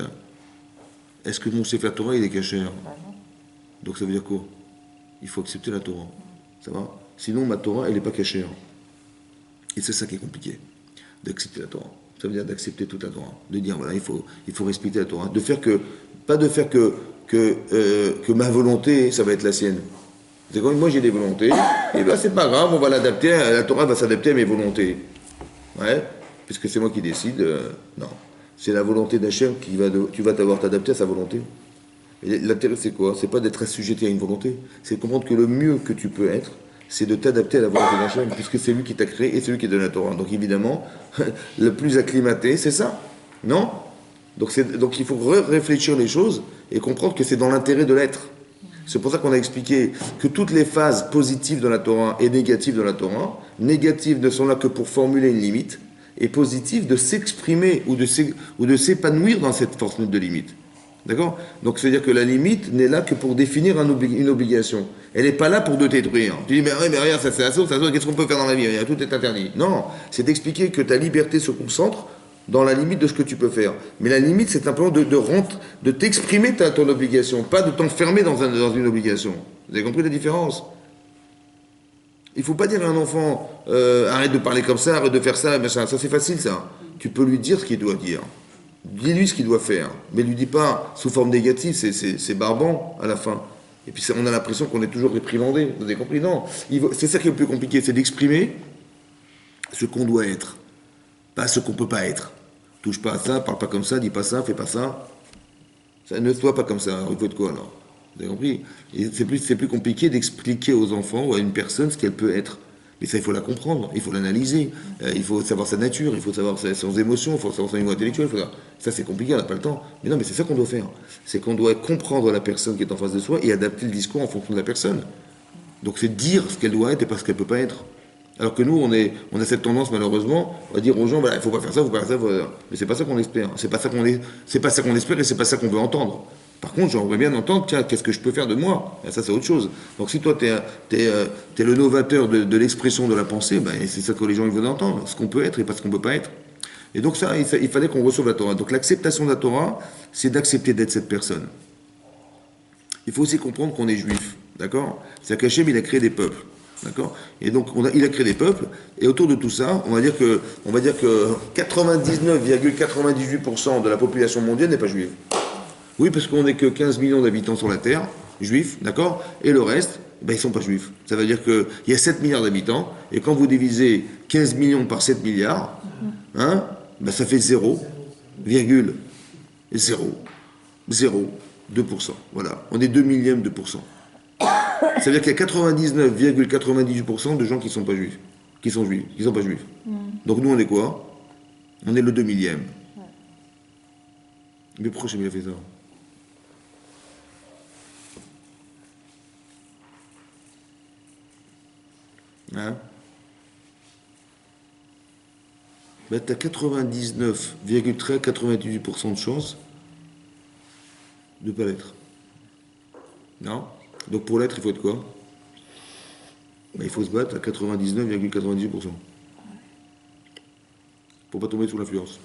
est-ce que mon Sefer Torah, il est cachère?
Bah non.
Donc ça veut dire quoi? Il faut accepter la Torah. Ça va? Sinon, ma Torah, elle n'est pas cachère. Et c'est ça qui est compliqué, d'accepter la Torah. Ça veut dire d'accepter toute la Torah. De dire, voilà, il faut respecter la Torah. Pas de faire que ma volonté, ça va être la sienne. C'est quand moi j'ai des volontés, et ben c'est pas grave, on va l'adapter, la Torah va s'adapter à mes volontés. Ouais, puisque c'est moi qui décide. Non. C'est la volonté d'Hachem tu vas t'avoir t'adapter à sa volonté. Et l'intérêt c'est quoi? C'est pas d'être assujetti à une volonté, c'est de comprendre que le mieux que tu peux être, c'est de t'adapter à la volonté d'Hachem, puisque c'est lui qui t'a créé et c'est lui qui donne la Torah. Donc évidemment, le plus acclimaté, c'est ça. Non? Donc il faut réfléchir les choses et comprendre que c'est dans l'intérêt de l'être. C'est pour ça qu'on a expliqué que toutes les phases positives de la Torah et négatives de la Torah, négatives ne sont là que pour formuler une limite, et positives de s'exprimer ou de s'épanouir dans cette force de limite. D'accord? Donc c'est-à-dire que la limite n'est là que pour définir une obligation. Elle n'est pas là pour te détruire. Tu dis, mais regarde, ça c'est assaut, qu'est-ce qu'on peut faire dans la vie? Tout est interdit. Non, c'est d'expliquer que ta liberté se concentre dans la limite de ce que tu peux faire. Mais la limite, c'est simplement de t'exprimer ton obligation, pas de t'enfermer dans une obligation. Vous avez compris la différence? Il ne faut pas dire à un enfant, arrête de parler comme ça, arrête de faire ça, machin. Ça c'est facile ça. Tu peux lui dire ce qu'il doit dire. Dis-lui ce qu'il doit faire. Mais lui dis pas sous forme négative, c'est barbant à la fin. Et puis on a l'impression qu'on est toujours réprimandé. Vous avez compris? Non. C'est ça qui est le plus compliqué, c'est d'exprimer ce qu'on doit être. Pas ce qu'on ne peut pas être. Touche pas à ça, parle pas comme ça, dis pas ça, fais pas ça. Ça ne soit pas comme ça. Alors, il faut être quoi alors? Vous avez compris? C'est plus compliqué d'expliquer aux enfants ou à une personne ce qu'elle peut être. Mais ça, il faut la comprendre, il faut l'analyser, il faut savoir sa nature, il faut savoir ses émotions, il faut savoir son niveau intellectuel. Ça, c'est compliqué, on n'a pas le temps. Mais non, mais c'est ça qu'on doit faire. C'est qu'on doit comprendre la personne qui est en face de soi et adapter le discours en fonction de la personne. Donc c'est dire ce qu'elle doit être et pas ce qu'elle ne peut pas être. Alors que nous, on a cette tendance, malheureusement, à dire aux gens, voilà, il ne faut pas faire ça, il faut pas faire ça. Mais c'est pas ça qu'on espère. C'est pas ça qu'on espère et c'est pas ça qu'on veut entendre. Par contre, j'aimerais bien entendre, tiens, qu'est-ce que je peux faire de moi? Et ça, c'est autre chose. Donc si toi, t'es le novateur de l'expression de la pensée, ben, c'est ça que les gens ils veulent entendre, ce qu'on peut être et pas ce qu'on ne peut pas être. Et donc ça, il fallait qu'on reçoive la Torah. Donc l'acceptation de la Torah, c'est d'accepter d'être cette personne. il faut aussi comprendre qu'on est juif, d'accord? C'est-à-dire qu'Hachem, il a créé des peuples, d'accord? Et donc, il a créé des peuples, et autour de tout ça, on va dire que 99,98% de la population mondiale n'est pas juive. Oui, parce qu'on n'est que 15 millions d'habitants sur la Terre, juifs, d'accord? Et le reste, ben, ils ne sont pas juifs. Ça veut dire qu'il y a 7 milliards d'habitants, et quand vous divisez 15 millions par 7 milliards, hein, ben, ça fait 0,002%. Voilà, on est 2 millièmes de pourcent. Ça veut dire qu'il y a 99,98% de gens qui ne sont pas juifs, qui sont pas juifs. Donc nous, on est quoi? On est le 2 millième. Mais pourquoi j'ai bien fait ça? Hein? Ben, tu as 99,98% de chance de ne pas l'être. Non? Donc pour l'être, il faut être quoi? Ben, il faut se battre à 99,98%. Pour pas tomber sous l'influence.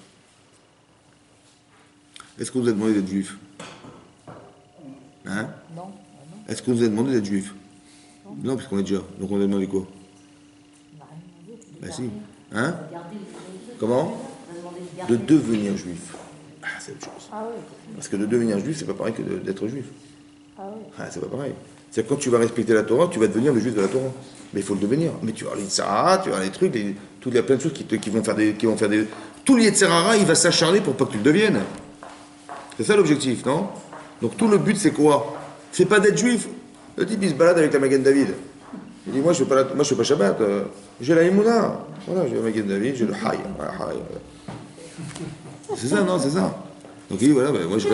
Est-ce qu'on vous a demandé d'être juif? Hein?
Non.
Est-ce qu'on vous a demandé d'être juif? Non, parce qu'on est déjà. Donc on a demandé quoi? Ben si. Hein? Comment? De devenir juif. Ah, c'est autre chose.
Ah oui.
Parce que de devenir juif, c'est pas pareil que d'être juif.
Ah oui.
Ah, c'est pas pareil. C'est quand tu vas respecter la Torah, tu vas devenir le juif de la Torah. Mais il faut le devenir. Mais tu vas aller Sarah, tu vas aller les trucs, il y a plein de choses qui vont faire des. Tout le Yetzirara, il va s'acharner pour pas que tu le deviennes. C'est ça l'objectif, non? Donc tout le but, c'est quoi? C'est pas d'être juif. Le type, il se balade avec la Magen David. Il dit, moi, je fais pas Shabbat. J'ai la Emouna. Voilà, j'ai la Magen David, j'ai le Haï. Voilà, Haï. C'est ça, non? C'est ça. Donc il dit, voilà, ben, moi, je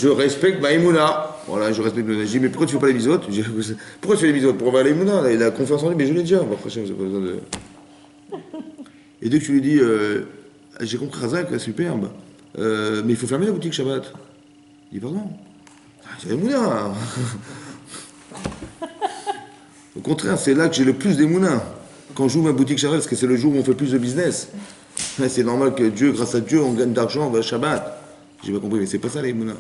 respecte ma Emouna. Voilà, je respecte le. Je dis, mais pourquoi tu fais pas les bisotes? Pourquoi tu fais les bisotes? Pour avoir la Emouna. Il a confiance en lui, mais je l'ai déjà. Bon, après, j'ai pas besoin de. Et dès que tu lui dis, j'ai compris Razak, superbe, mais il faut fermer la boutique Shabbat. Il dit, pardon? J'ai la Emouna. Au contraire, c'est là que j'ai le plus d'émouna. Quand j'ouvre ma boutique Shabbat, parce que c'est le jour où on fait plus de business. C'est normal que Dieu, grâce à Dieu, on gagne d'argent, on va Shabbat. J'ai pas compris, mais c'est pas ça l'émouna.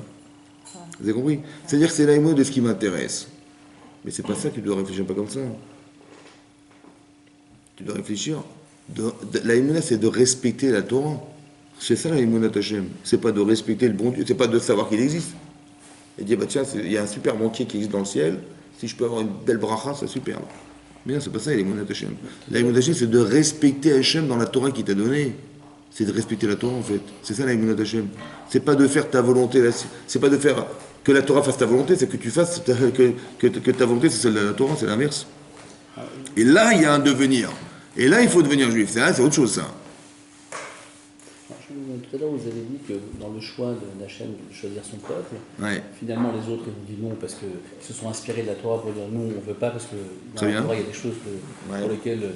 Vous avez compris? C'est-à-dire que c'est l'émouna de ce qui m'intéresse. Mais c'est pas ça que tu dois réfléchir pas comme ça. Tu dois réfléchir. L'émouna, c'est de respecter la Torah. C'est ça l'émouna Tachem. C'est pas de respecter le bon Dieu, c'est pas de savoir qu'il existe. Et dire, bah tiens, il y a un super banquier qui existe dans le ciel. Si je peux avoir une belle bracha, c'est superbe. Mais non, c'est pas ça, l'émouna Hachem. L'émouna Hachem, c'est de respecter Hachem dans la Torah qu'il t'a donnée. C'est de respecter la Torah, en fait. C'est ça, l'émouna Hachem. C'est pas de faire ta volonté, c'est pas de faire que la Torah fasse ta volonté, c'est que tu fasses que ta volonté, c'est celle de la Torah, c'est l'inverse. Et là, il y a un devenir. Et là, il faut devenir juif. C'est autre chose, ça.
Tout à l'heure, vous avez dit que dans le choix d'Hachem de choisir son peuple,
Ouais.
finalement les autres ils ont dit non parce qu'ils se sont inspirés de la Torah pour dire non, on ne veut pas parce que dans la Torah il y a des choses pour lesquelles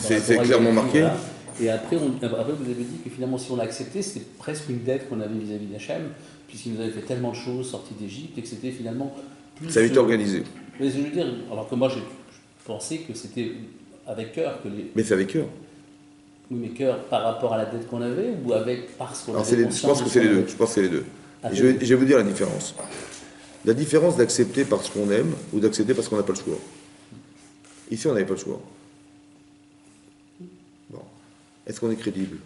c'est clairement marqué.
Voilà. Et après, vous avez dit que finalement si on l'a accepté, c'était presque une dette qu'on avait vis-à-vis d'Hachem, puisqu'il nous avait fait tellement de choses, sorti d'Égypte, et que c'était finalement plus...
Ça avait été organisé.
Mais je veux dire, alors que moi je pensais que c'était avec cœur que les...
Mais c'est avec cœur.
Oui, mais cœur par rapport à la dette qu'on avait ou avec parce qu'on avait
je pense que c'est les deux. Je pense que c'est les deux. Je vais vous dire la différence. La différence d'accepter parce qu'on aime ou d'accepter parce qu'on n'a pas le choix. Ici, on n'avait pas le choix. Bon. Est-ce qu'on est crédible?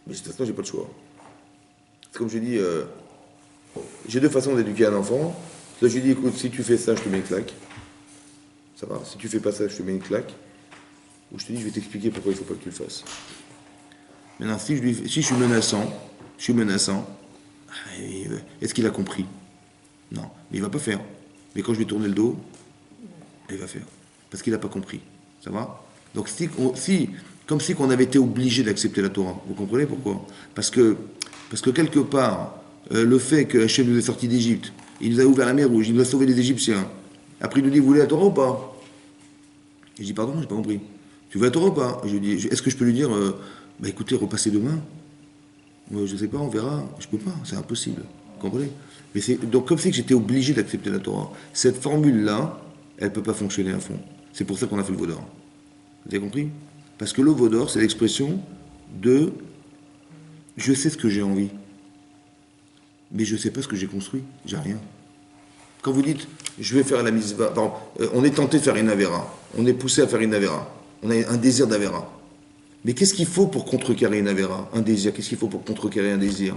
Mais de toute façon, j'ai pas le choix. C'est comme je dis, j'ai deux façons d'éduquer un enfant. Là, je lui dis, écoute, si tu fais ça, je te mets une claque. Ça va. Si tu fais pas ça, je te mets une claque. Ou je te dis, je vais t'expliquer pourquoi il ne faut pas que tu le fasses. Maintenant, si je suis menaçant, est-ce qu'il a compris? Non, mais il ne va pas faire. Mais quand je lui tourne le dos, il va faire. Parce qu'il n'a pas compris. Ça va? Donc, comme si on avait été obligé d'accepter la Torah. Vous comprenez pourquoi? Parce que quelque part, le fait que Hachem nous ait sortis d'Égypte, il nous a ouvert la mer Rouge, il nous a sauvés des Égyptiens. Après, il nous dit, vous voulez la Torah ou pas? Et je dis, pardon, j'ai pas compris. Tu veux la Torah ou pas? Je dis, est-ce que je peux lui dire, bah écoutez, repassez demain? Moi, je sais pas, on verra. Je peux pas, c'est impossible. Vous comprenez? Mais donc, comme si j'étais obligé d'accepter la Torah. Cette formule-là, elle peut pas fonctionner à fond. C'est pour ça qu'on a fait le Vaudor. Vous avez compris? Parce que le Vaudor, c'est l'expression de je sais ce que j'ai envie. Mais je ne sais pas ce que j'ai construit, j'ai rien. Quand vous dites, je vais faire la misva, on est tenté de faire une avéra, on est poussé à faire une avéra, on a un désir d'avéra. Mais qu'est-ce qu'il faut pour contrecarrer une avéra, un désir? Qu'est-ce qu'il faut pour contrecarrer un désir?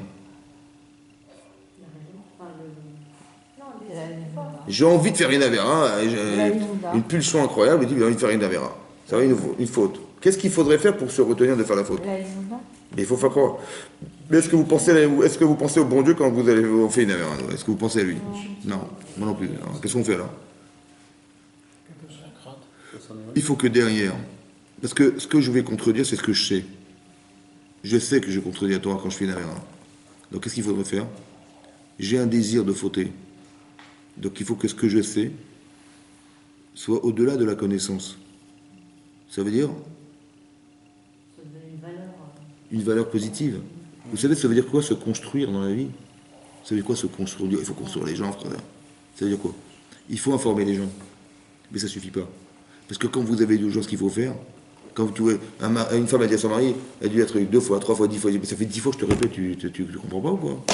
J'ai envie de faire une avéra, j'ai une pulsion incroyable, et dit j'ai envie de faire une avéra. Ça va, une faute. Qu'est-ce qu'il faudrait faire pour se retenir de faire la faute? Mais il faut faire quoi? Mais est-ce que vous pensez au bon Dieu quand vous fait une avéra? Est-ce que vous pensez à lui? Non, moi non plus. Alors, qu'est-ce qu'on fait là? Il faut que derrière, parce que ce que je vais contredire, c'est ce que je sais. Je sais que je contredis la Torah quand je fais une avéra. Donc qu'est-ce qu'il faudrait faire? J'ai un désir de fauter. Donc il faut que ce que je sais soit au-delà de la connaissance. Ça veut dire une valeur positive. Vous savez, ça veut dire quoi se construire dans la vie? Ça veut dire quoi se construire? Il faut construire les gens, frère. Ça veut dire quoi? Il faut informer les gens. Mais ça ne suffit pas. Parce que quand vous avez dit aux gens ce qu'il faut faire, quand une femme a dit à son mari, elle a dû être 2 fois, 3 fois, 10 fois, mais ça fait 10 fois que je te répète, tu comprends pas ou quoi?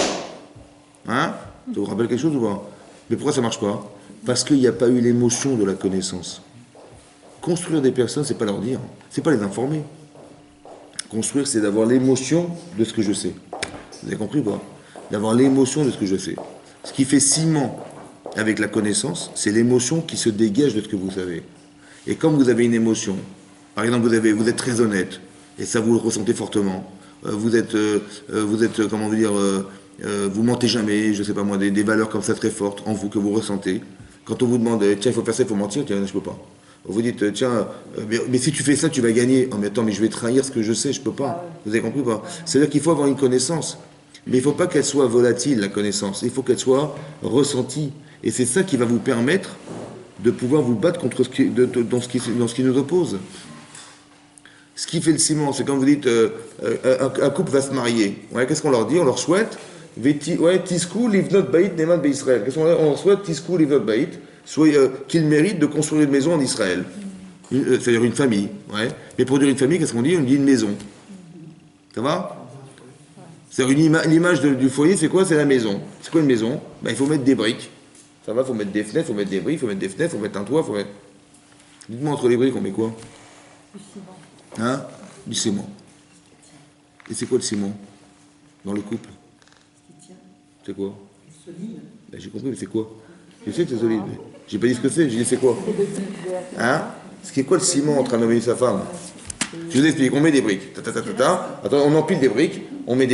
Hein? Ça vous rappelle quelque chose ou pas? Mais pourquoi ça ne marche pas? Parce qu'il n'y a pas eu l'émotion de la connaissance. Construire des personnes, c'est pas leur dire, c'est pas les informer. Construire, c'est d'avoir l'émotion de ce que je sais. Vous avez compris ou pas? D'avoir l'émotion de ce que je sais. Ce qui fait ciment avec la connaissance, c'est l'émotion qui se dégage de ce que vous savez. Et comme vous avez une émotion, par exemple, vous êtes très honnête, et ça vous le ressentez fortement, vous êtes comment vous dire, vous mentez jamais, je sais pas moi, des valeurs comme ça très fortes en vous que vous ressentez. Quand on vous demande, tiens, il faut faire ça, il faut mentir, tiens, je peux pas. Vous dites, tiens, mais si tu fais ça, tu vas gagner. Oh, mais attends, mais je vais trahir ce que je sais, je peux pas. Vous avez compris ou pas? C'est-à-dire qu'il faut avoir une connaissance. Mais il ne faut pas qu'elle soit volatile, la connaissance. Il faut qu'elle soit ressentie. Et c'est ça qui va vous permettre de pouvoir vous battre contre dans ce qui nous oppose. Ce qui fait le ciment, c'est quand vous dites, un couple va se marier. Ouais, qu'est-ce qu'on leur dit? On leur souhaite, Tiskou, Livnot Baït, Neman Israël. Qu'est-ce qu'on leur souhaite? Tiskou, Livnot Baït, qu'ils méritent de construire une maison en Israël. C'est-à-dire une famille. Ouais. Mais pour dire une famille, qu'est-ce qu'on dit? On dit une maison. Ça va? C'est-à-dire l'image du foyer, c'est quoi? C'est la maison. C'est quoi une maison? Ben, il faut mettre des briques. Ça va, il faut mettre des fenêtres, il faut mettre des briques, il faut mettre des fenêtres, il faut mettre un toit, il faut mettre... Dites-moi, entre les briques, on met quoi?
Du ciment.
Hein? Du ciment. Et c'est quoi le ciment? Dans le couple? C'est quoi?
Solide.
Ben, j'ai compris, mais c'est quoi? Je sais que c'est solide. J'ai pas dit ce que c'est, j'ai dit c'est quoi? Hein? Ce qui est quoi le ciment entre un homme et sa femme? Je vous explique, on met des briques. Attends, on empile des briques, on met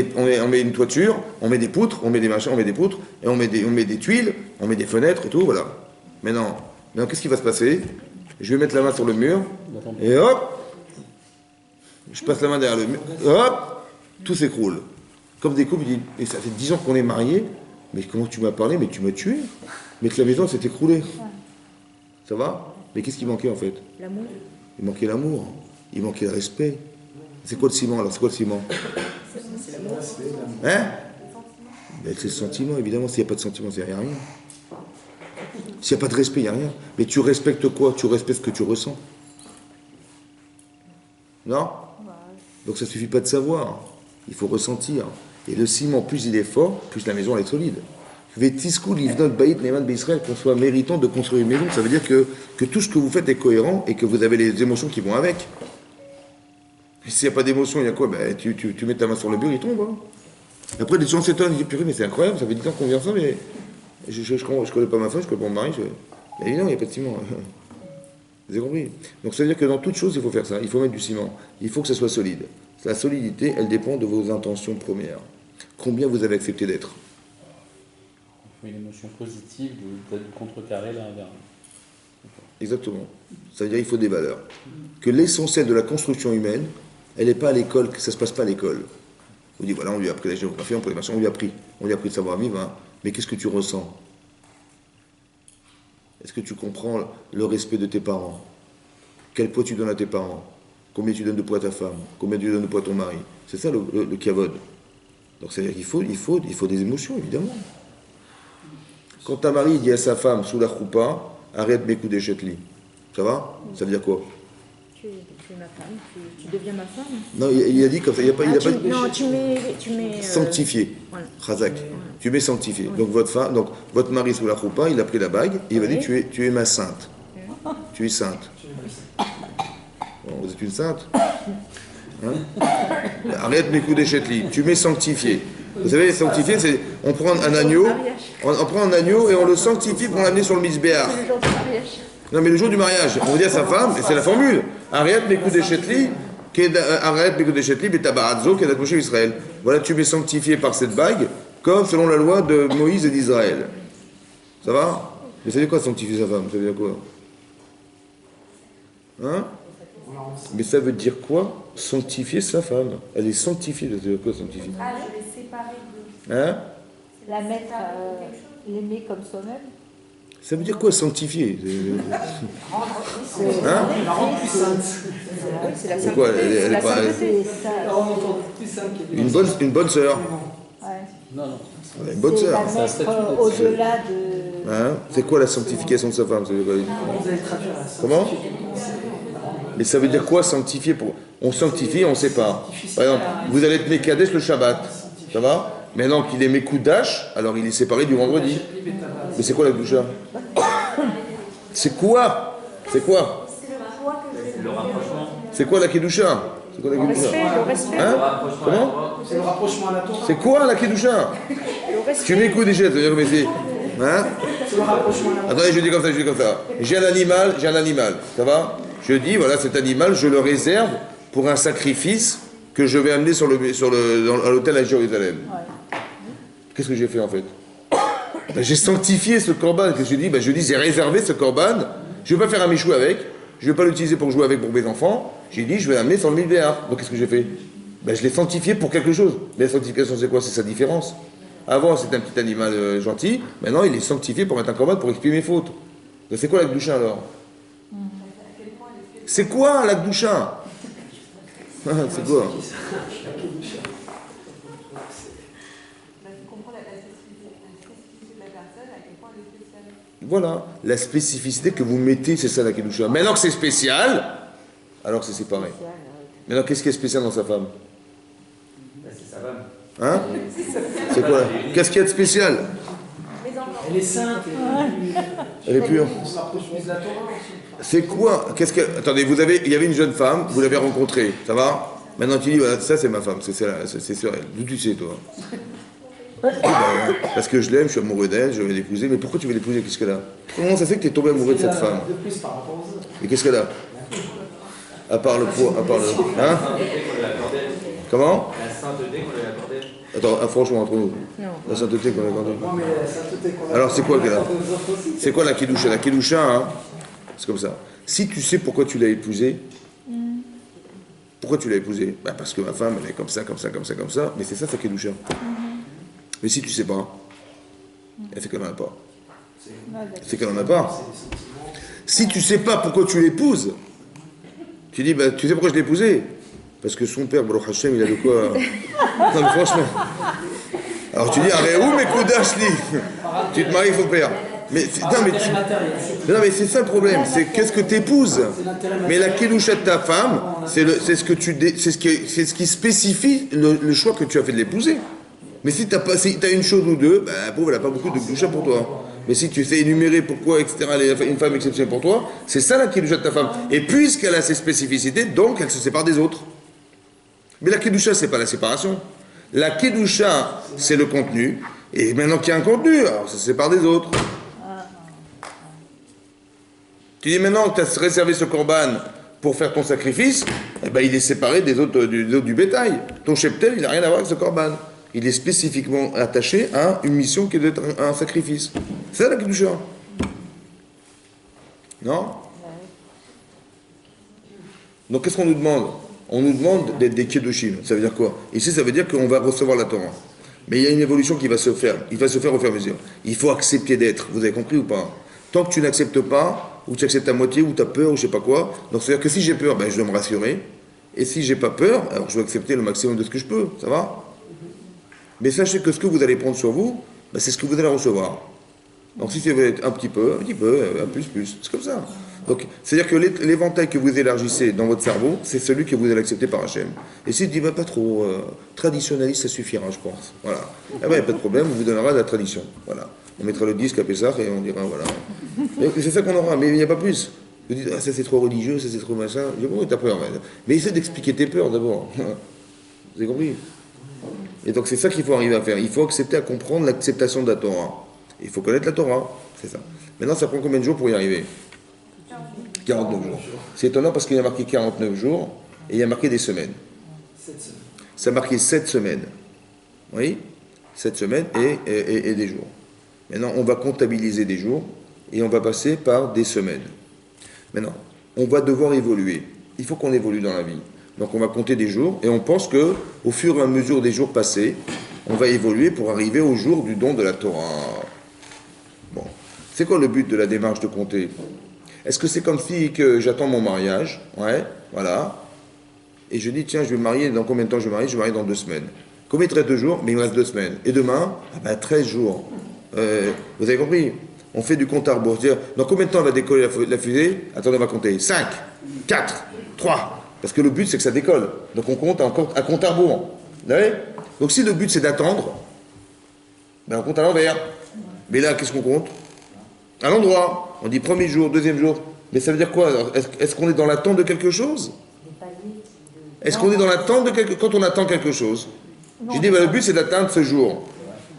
une toiture, on met des poutres, on met des machins, on met des poutres, et on met des tuiles, on met des fenêtres et tout, voilà. Maintenant, qu'est-ce qui va se passer? Je vais mettre la main sur le mur, et hop, je passe la main derrière le mur, hop, tout s'écroule. Comme des couples, ils disent, et ça fait 10 ans qu'on est mariés, mais comment tu m'as parlé? Mais tu m'as tué. Mais que la maison s'est écroulée. Ça va? Mais qu'est-ce qui manquait en fait?
L'amour.
Il manquait l'amour. Il manquait le respect. C'est quoi le ciment alors? C'est quoi le ciment? Hein? Ben, c'est le sentiment, évidemment. S'il n'y a pas de sentiment, il n'y a rien. S'il n'y a pas de respect, il n'y a rien. Mais tu respectes quoi? Tu respectes ce que tu ressens. Non? Donc ça ne suffit pas de savoir. Il faut ressentir. Et le ciment, plus il est fort, plus la maison elle est solide. Qu'on soit méritant de construire une maison, ça veut dire que tout ce que vous faites est cohérent et que vous avez les émotions qui vont avec. S'il n'y a pas d'émotion, il y a quoi? Ben, tu mets ta main sur le mur, il tombe. Hein. Après, les gens s'étonnent, ils disent, purée, mais c'est incroyable, ça fait 10 ans qu'on vient ensemble, mais je connais pas ma femme, je connais pas mon mari. Mais évidemment, il n'y a pas de ciment. Vous avez compris? Donc ça veut dire que dans toute chose, il faut faire ça, il faut mettre du ciment. Il faut que ça soit solide. La solidité, elle dépend de vos intentions premières. Combien vous avez accepté d'être?
Une émotion positive de contrecarrer la vers.
Exactement. Ça veut dire qu'il faut des valeurs. Que l'essentiel de la construction humaine, elle n'est pas à l'école, que ça ne se passe pas à l'école. On dit, voilà, on lui a appris la géographie, on lui a appris le savoir-vivre, hein. Mais qu'est-ce que tu ressens? Est-ce que tu comprends le respect de tes parents? Quel poids tu donnes à tes parents? Combien tu donnes de poids à ta femme? Combien tu donnes de poids à ton mari? C'est ça le kavod. Donc ça veut dire qu'il faut des émotions, évidemment. Quand ta mari dit à sa femme, sous la choupa, arrête mes coups d'échetli. Ça va? Ça veut dire quoi?
Tu es ma femme, tu deviens ma femme.
Non, il a dit comme ça. Il a pas
Non, tu mets
sanctifié.
Voilà.
Chazak. Tu mets sanctifié. Donc votre mari sous la choupa, il a pris la bague, et il va dire tu es ma sainte. Tu es sainte. Bon, vous êtes une sainte. Hein? Arrête mes coups d'échetli. Tu mets sanctifié. Vous savez, sanctifié, c'est on prend un agneau, on prend un agneau et on le sanctifie pour l'amener sur le misbéach.
C'est le jour du mariage.
Non, mais le jour du mariage, on va dire à sa femme, et c'est la formule. Arrête mes coups d'échetli. Arrête mes coups d'échetli, mais tabarazo, qui est accroché Israël. Voilà, tu m'es sanctifié par cette bague, comme selon la loi de Moïse et d'Israël. Ça va? Mais ça veut dire quoi sanctifier sa femme? Ça veut dire quoi? Hein? Mais ça veut dire quoi? Sanctifier sa femme. Elle est sanctifiée, ça veut dire quoi sanctifier?
Ah, je l'ai séparé de.
Hein?
La mettre, l'aimer comme soi-même.
Ça veut dire quoi sanctifier?
La rendre plus sainte.
Oui, c'est la
C'est quoi?
sainteté.
Elle est
La
pas-
sainteté, ça.
La rendre encore plus sainte qu'elle est.
Une bonne sœur.
Ouais.
Non, non.
Une bonne
C'est
sœur.
la
C'est un
mettre
statut
au-delà de.
Hein? C'est quoi la sanctification de sa femme? Ça veut dire quoi?
Vous allez traduire la sainte.
Comment? Mais ça veut dire quoi sanctifier pour... On sanctifie, on sépare. Par exemple, vous allez être Mekadesh le Shabbat. Ça va? Maintenant qu'il est Mekoudash, alors il est séparé du vendredi. Mais c'est quoi la Gdusha? C'est quoi? C'est quoi? C'est quoi la Kedusha? C'est quoi la
Le
Kedusha?
respect, le respect.
Hein? Comment?
C'est le rapprochement à la Torah.
C'est quoi la Kedusha?
Le respect.
Tu m'écoutes déjà, ça veut dire mais c'est... Hein?
C'est le rapprochement à la Torah.
Attendez, je dis comme ça. J'ai un animal, ça va? Je dis, voilà, cet animal, je le réserve pour un sacrifice que je vais amener à l'hôtel à Jérusalem.
Ouais.
Qu'est-ce que j'ai fait en fait? Ben, j'ai sanctifié ce korban. Qu'est-ce que je dis? Ben, je dis, j'ai réservé ce korban. Je ne vais pas faire un michou avec. Je ne vais pas l'utiliser pour jouer avec pour mes enfants. J'ai dit, je vais l'amener sur le millénaire. Donc qu'est-ce que j'ai fait? Ben, je l'ai sanctifié pour quelque chose. Mais la sanctification, c'est quoi? C'est sa différence. Avant, c'était un petit animal gentil. Maintenant, il est sanctifié pour mettre un korban pour expier mes fautes. Donc, c'est quoi la Gdusha alors? C'est quoi la Gdusha? C'est quoi? Voilà, la spécificité que vous mettez, c'est ça la Kedusha. Maintenant que c'est spécial, alors c'est séparé. Maintenant, qu'est-ce qui est spécial dans sa femme?
C'est sa femme.
Hein? C'est quoi? Qu'est-ce qu'il y a de spécial?
Elle est sainte.
Elle est pure.
On se rapproche plus de la Torah aussi.
C'est quoi? Attendez, il y avait une jeune femme, vous l'avez rencontrée, ça va? Maintenant tu dis, voilà, ça c'est ma femme, c'est sur elle. D'où tu sais, toi? Parce que je l'aime, je suis amoureux d'elle, je vais l'épouser. Mais pourquoi tu veux l'épouser? Qu'est-ce qu'elle a? Comment ça fait que tu es tombé amoureux de cette femme?
De plus par rapport aux autres.
Et qu'est-ce qu'elle a? À part le poids, à part le... Hein? Comment?
La sainteté qu'on lui a accordée.
Attends, franchement, entre nous. La sainteté qu'on a accordée.
Non, mais la sainteté qu'on a.
Alors c'est quoi qu'elle a?
aux autres aussi.
C'est quoi la Kedusha? La Kedusha, hein? C'est comme ça. Si tu sais pourquoi tu l'as épousée, pourquoi tu l'as épousée? Bah parce que ma femme, elle est comme ça, comme ça, comme ça, comme ça. Mais c'est ça, sa Kedusha. Mais si tu sais pas, c'est qu'elle n'en a pas. C'est qu'elle n'en a pas. Si tu sais pas pourquoi tu l'épouses, tu dis, bah, tu sais pourquoi je l'ai épousée? Parce que son père, Baruch Hashem, il a de quoi... Non mais franchement. Alors tu dis, arrête où mes Koudashli? Tu te maries son père. Mais, non mais c'est ça le problème, c'est qu'est-ce que tu épouses? Mais la Kedusha de ta femme, c'est ce qui spécifie le choix que tu as fait de l'épouser. Mais si tu as une chose ou deux, bah, la pauvre, elle n'a pas beaucoup de Kedusha pour toi. Mais si tu sais énumérer pourquoi, etc., une femme exceptionnelle pour toi, c'est ça la Kedusha de ta femme. Et puisqu'elle a ses spécificités, donc elle se sépare des autres. Mais la Kedusha, c'est pas la séparation. La Kedusha, c'est le contenu. Et maintenant qu'il y a un contenu, alors ça se sépare des autres. Tu dis maintenant que tu as réservé ce korban pour faire ton sacrifice, eh ben, il est séparé des autres du bétail. Ton cheptel, il n'a rien à voir avec ce korban. Il est spécifiquement attaché à une mission qui doit être un sacrifice. C'est ça la Kedusha. Non? Donc qu'est-ce qu'on nous demande? On nous demande d'être des Kedushim. Ça veut dire quoi? Ici, ça veut dire qu'on va recevoir la Torah. Mais il y a une évolution qui va se faire. Il va se faire au fur et à mesure. Il faut accepter d'être. Vous avez compris ou pas? Tant que tu n'acceptes pas, ou tu acceptes à moitié, ou tu as peur, ou je sais pas quoi. Donc c'est-à-dire que si j'ai peur, ben, je dois me rassurer. Et si j'ai pas peur, alors je dois accepter le maximum de ce que je peux. Ça va? Mais sachez que ce que vous allez prendre sur vous, ben, c'est ce que vous allez recevoir. Donc si c'est un petit peu, un plus. C'est comme ça. Donc, c'est-à-dire que l'éventail que vous élargissez dans votre cerveau, c'est celui que vous allez accepter par Hachem. Et si tu dis, bah, pas trop, traditionnaliste, ça suffira, je pense. Voilà. Ah ben, pas de problème, on vous donnera de la tradition. Voilà. On mettra le disque à Pessah et on dira, voilà. Et c'est ça qu'on aura, mais il n'y a pas plus. Vous dites, ah, ça c'est trop religieux, ça c'est trop machin. Je dis, bon, t'as peur, mais essaie d'expliquer tes peurs d'abord. Vous avez compris? Et donc, c'est ça qu'il faut arriver à faire. Il faut accepter à comprendre l'acceptation de la Torah. Il faut connaître la Torah, c'est ça. Maintenant, ça prend combien de jours pour y arriver? 49 jours. C'est étonnant parce qu'il y a marqué 49 jours et il y a marqué des semaines.
7 semaines.
Ça a marqué 7 semaines. Oui, 7 semaines et des jours. Maintenant, on va comptabiliser des jours et on va passer par des semaines. Maintenant, on va devoir évoluer. Il faut qu'on évolue dans la vie. Donc, on va compter des jours et on pense que, au fur et à mesure des jours passés, on va évoluer pour arriver au jour du don de la Torah. Bon, c'est quoi le but de la démarche de compter? Est-ce que c'est comme si que j'attends mon mariage? Ouais, voilà. Et je dis, tiens, je vais me marier, dans combien de temps je vais me marier? Je vais me marier dans 2 semaines. Combien il te reste de jours? Mais il me reste 2 semaines. Et demain? Ah ben 13 jours. Vous avez compris? On fait du compte à rebours. C'est-à-dire, dans combien de temps elle va décoller la fusée? Attendez, on va compter. 5, 4, 3. Parce que le but, c'est que ça décolle. Donc on compte à compte à rebours. Vous voyez? Donc si le but, c'est d'attendre, ben on compte à l'envers. Mais là, qu'est-ce qu'on compte? À l'endroit. On dit premier jour, deuxième jour. Mais ça veut dire quoi? Est-ce qu'on est dans l'attente de quelque chose? Est-ce qu'on est dans l'attente de quelque chose? Quand on attend quelque chose, j'ai dit, ben, le but c'est d'atteindre ce jour.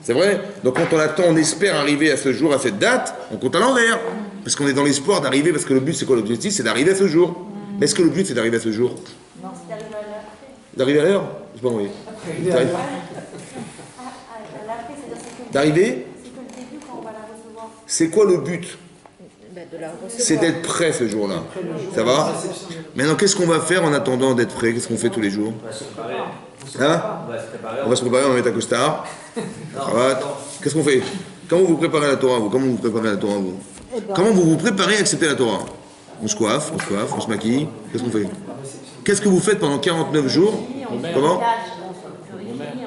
C'est vrai? Donc quand on attend, on espère arriver à ce jour, à cette date, on compte à l'envers. Parce qu'on est dans l'espoir d'arriver, parce que le but c'est quoi? L'objectif c'est d'arriver à ce jour. Mais est-ce que le but c'est d'arriver à ce jour?
Non, c'est d'arriver à l'heure.
D'arriver à l'heure? Je sais pas envoyer. D'arriver?
C'est que le début, quand on va la recevoir.
C'est quoi le but?
De la recevoir.
C'est d'être prêt ce jour-là. Ça va? Maintenant, qu'est-ce qu'on va faire en attendant d'être prêt? Qu'est-ce qu'on fait tous les jours?
On va se préparer.
Hein?
On va se préparer.
On va se préparer, on va mettre un costard. Cravate. Qu'est-ce qu'on fait? Comment vous préparez la Torah, vous? Comment vous préparez la Torah, vous? Comment vous vous préparez à accepter la Torah? On se coiffe, on se maquille. Qu'est-ce qu'on fait? Qu'est-ce que vous faites pendant 49 jours? Comment?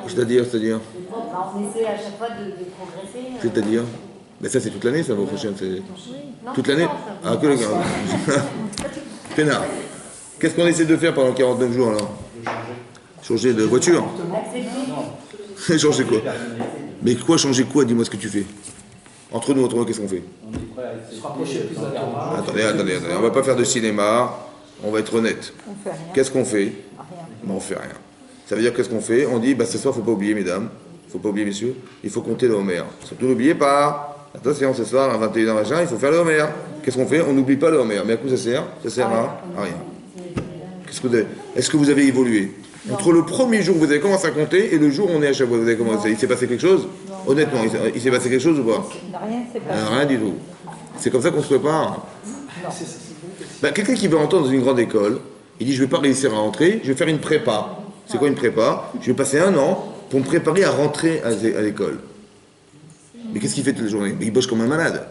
C'est-à-dire?
On essaie à chaque fois de progresser.
C'est-à-dire? Mais ça, c'est toute l'année, ça, vos prochaines.
Non,
Toute l'année? Ah, que le gars. Pénard. Qu'est-ce qu'on essaie de faire pendant 49 jours, alors? Changer de voiture? Changer quoi? Mais quoi, changer quoi? Dis-moi ce que tu fais. Entre nous, qu'est-ce qu'on fait?
On est prêt à
Se rapprocher plus de la Torah.
Attendez. On va pas faire de cinéma. On va être honnête.
On fait rien.
Qu'est-ce qu'on fait?
Rien.
Ben, on fait rien. Ça veut dire qu'est-ce qu'on fait? On dit, bah, ce soir, faut pas oublier, mesdames. Faut pas oublier, messieurs. Il faut compter le Homer. Surtout, n'oubliez pas. Attention, ce soir, à 21h, machin, il faut faire le Homer. Qu'est-ce qu'on fait? On n'oublie pas le Homer. Mais à quoi ça sert? Ça sert à rien. Qu'est-ce que vous avez? Est-ce que vous avez évolué? Entre le premier jour où vous avez commencé à compter et le jour où on est à chaque fois, vous avez commencé. Il s'est passé quelque chose? Honnêtement, il s'est passé quelque chose ou pas?
Rien, c'est pas.
Rien du tout. C'est comme ça qu'on se prépare. Ben, quelqu'un qui veut entrer dans une grande école, il dit je ne vais pas réussir à rentrer, je vais faire une prépa. C'est quoi une prépa? Je vais passer 1 an pour me préparer à rentrer à l'école. Mais qu'est-ce qu'il fait toute la journée? Il bosse comme un malade.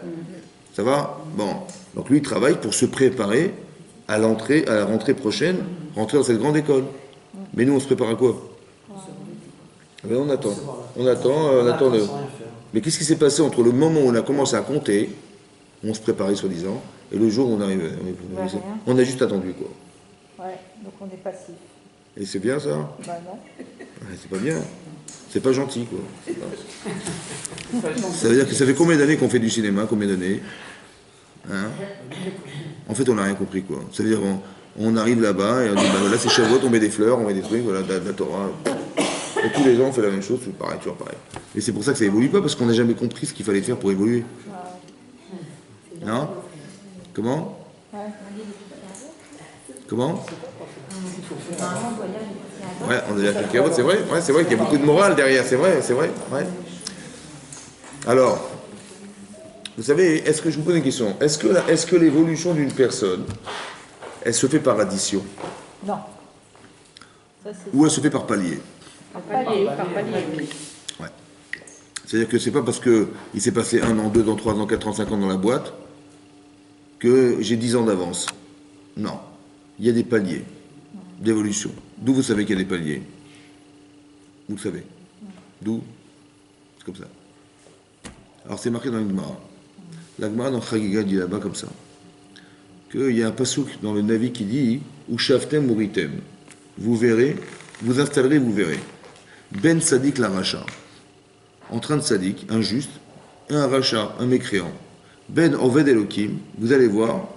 Ça va? Bon. Donc lui, il travaille pour se préparer à la rentrée prochaine, rentrer dans cette grande école. Mais nous, on se prépare à quoi? Ben, on attend. On attend. Mais qu'est-ce qui s'est passé entre le moment où on a commencé à compter, on se préparait soi-disant, et le jour où on arrive? On a juste attendu, quoi.
Ouais, donc on est passif.
Et c'est bien ça?
Bah non.
Ouais, c'est pas bien. C'est pas gentil, quoi. Ça veut dire que ça fait combien d'années qu'on fait du cinéma? Combien d'années? Hein? En fait, on n'a rien compris, quoi. Ça veut dire on arrive là-bas et on dit, bah voilà, c'est Shavuot, on met des fleurs, on met des trucs, voilà, de la Torah. Et tous les ans, on fait la même chose, c'est pareil, toujours pareil. Et c'est pour ça que ça évolue pas, parce qu'on n'a jamais compris ce qu'il fallait faire pour évoluer. Non? Comment? Comment? Ouais, on doit dire quelqu'un d'autre, c'est vrai. Ouais, c'est vrai qu'il y a beaucoup de morale derrière, c'est vrai. Ouais. Alors, vous savez, est-ce que je vous pose une question? Est-ce que l'évolution d'une personne, elle se fait par addition?
Non. Ça, c'est
Ou elle se fait par palier?
par palier.
Ouais. C'est-à-dire que c'est pas parce qu'il s'est passé 1 an, 2 ans, 3 ans, 4 ans, 5 ans dans la boîte que j'ai 10 ans d'avance. Non. Il y a des paliers d'évolution. D'où vous savez qu'il y a des paliers? Vous le savez. D'où? C'est comme ça. Alors c'est marqué dans l'Agmara. L'Agmara dans Chagiga dit là-bas comme ça. qu'il y a un pasouk dans le Navi qui dit Ushavtem muritem. Vous verrez, vous installerez, vous verrez. Ben Sadik la Racha. Entre un Sadik, un juste, et un Racha, un mécréant. Ben Oved Elohim, vous allez voir,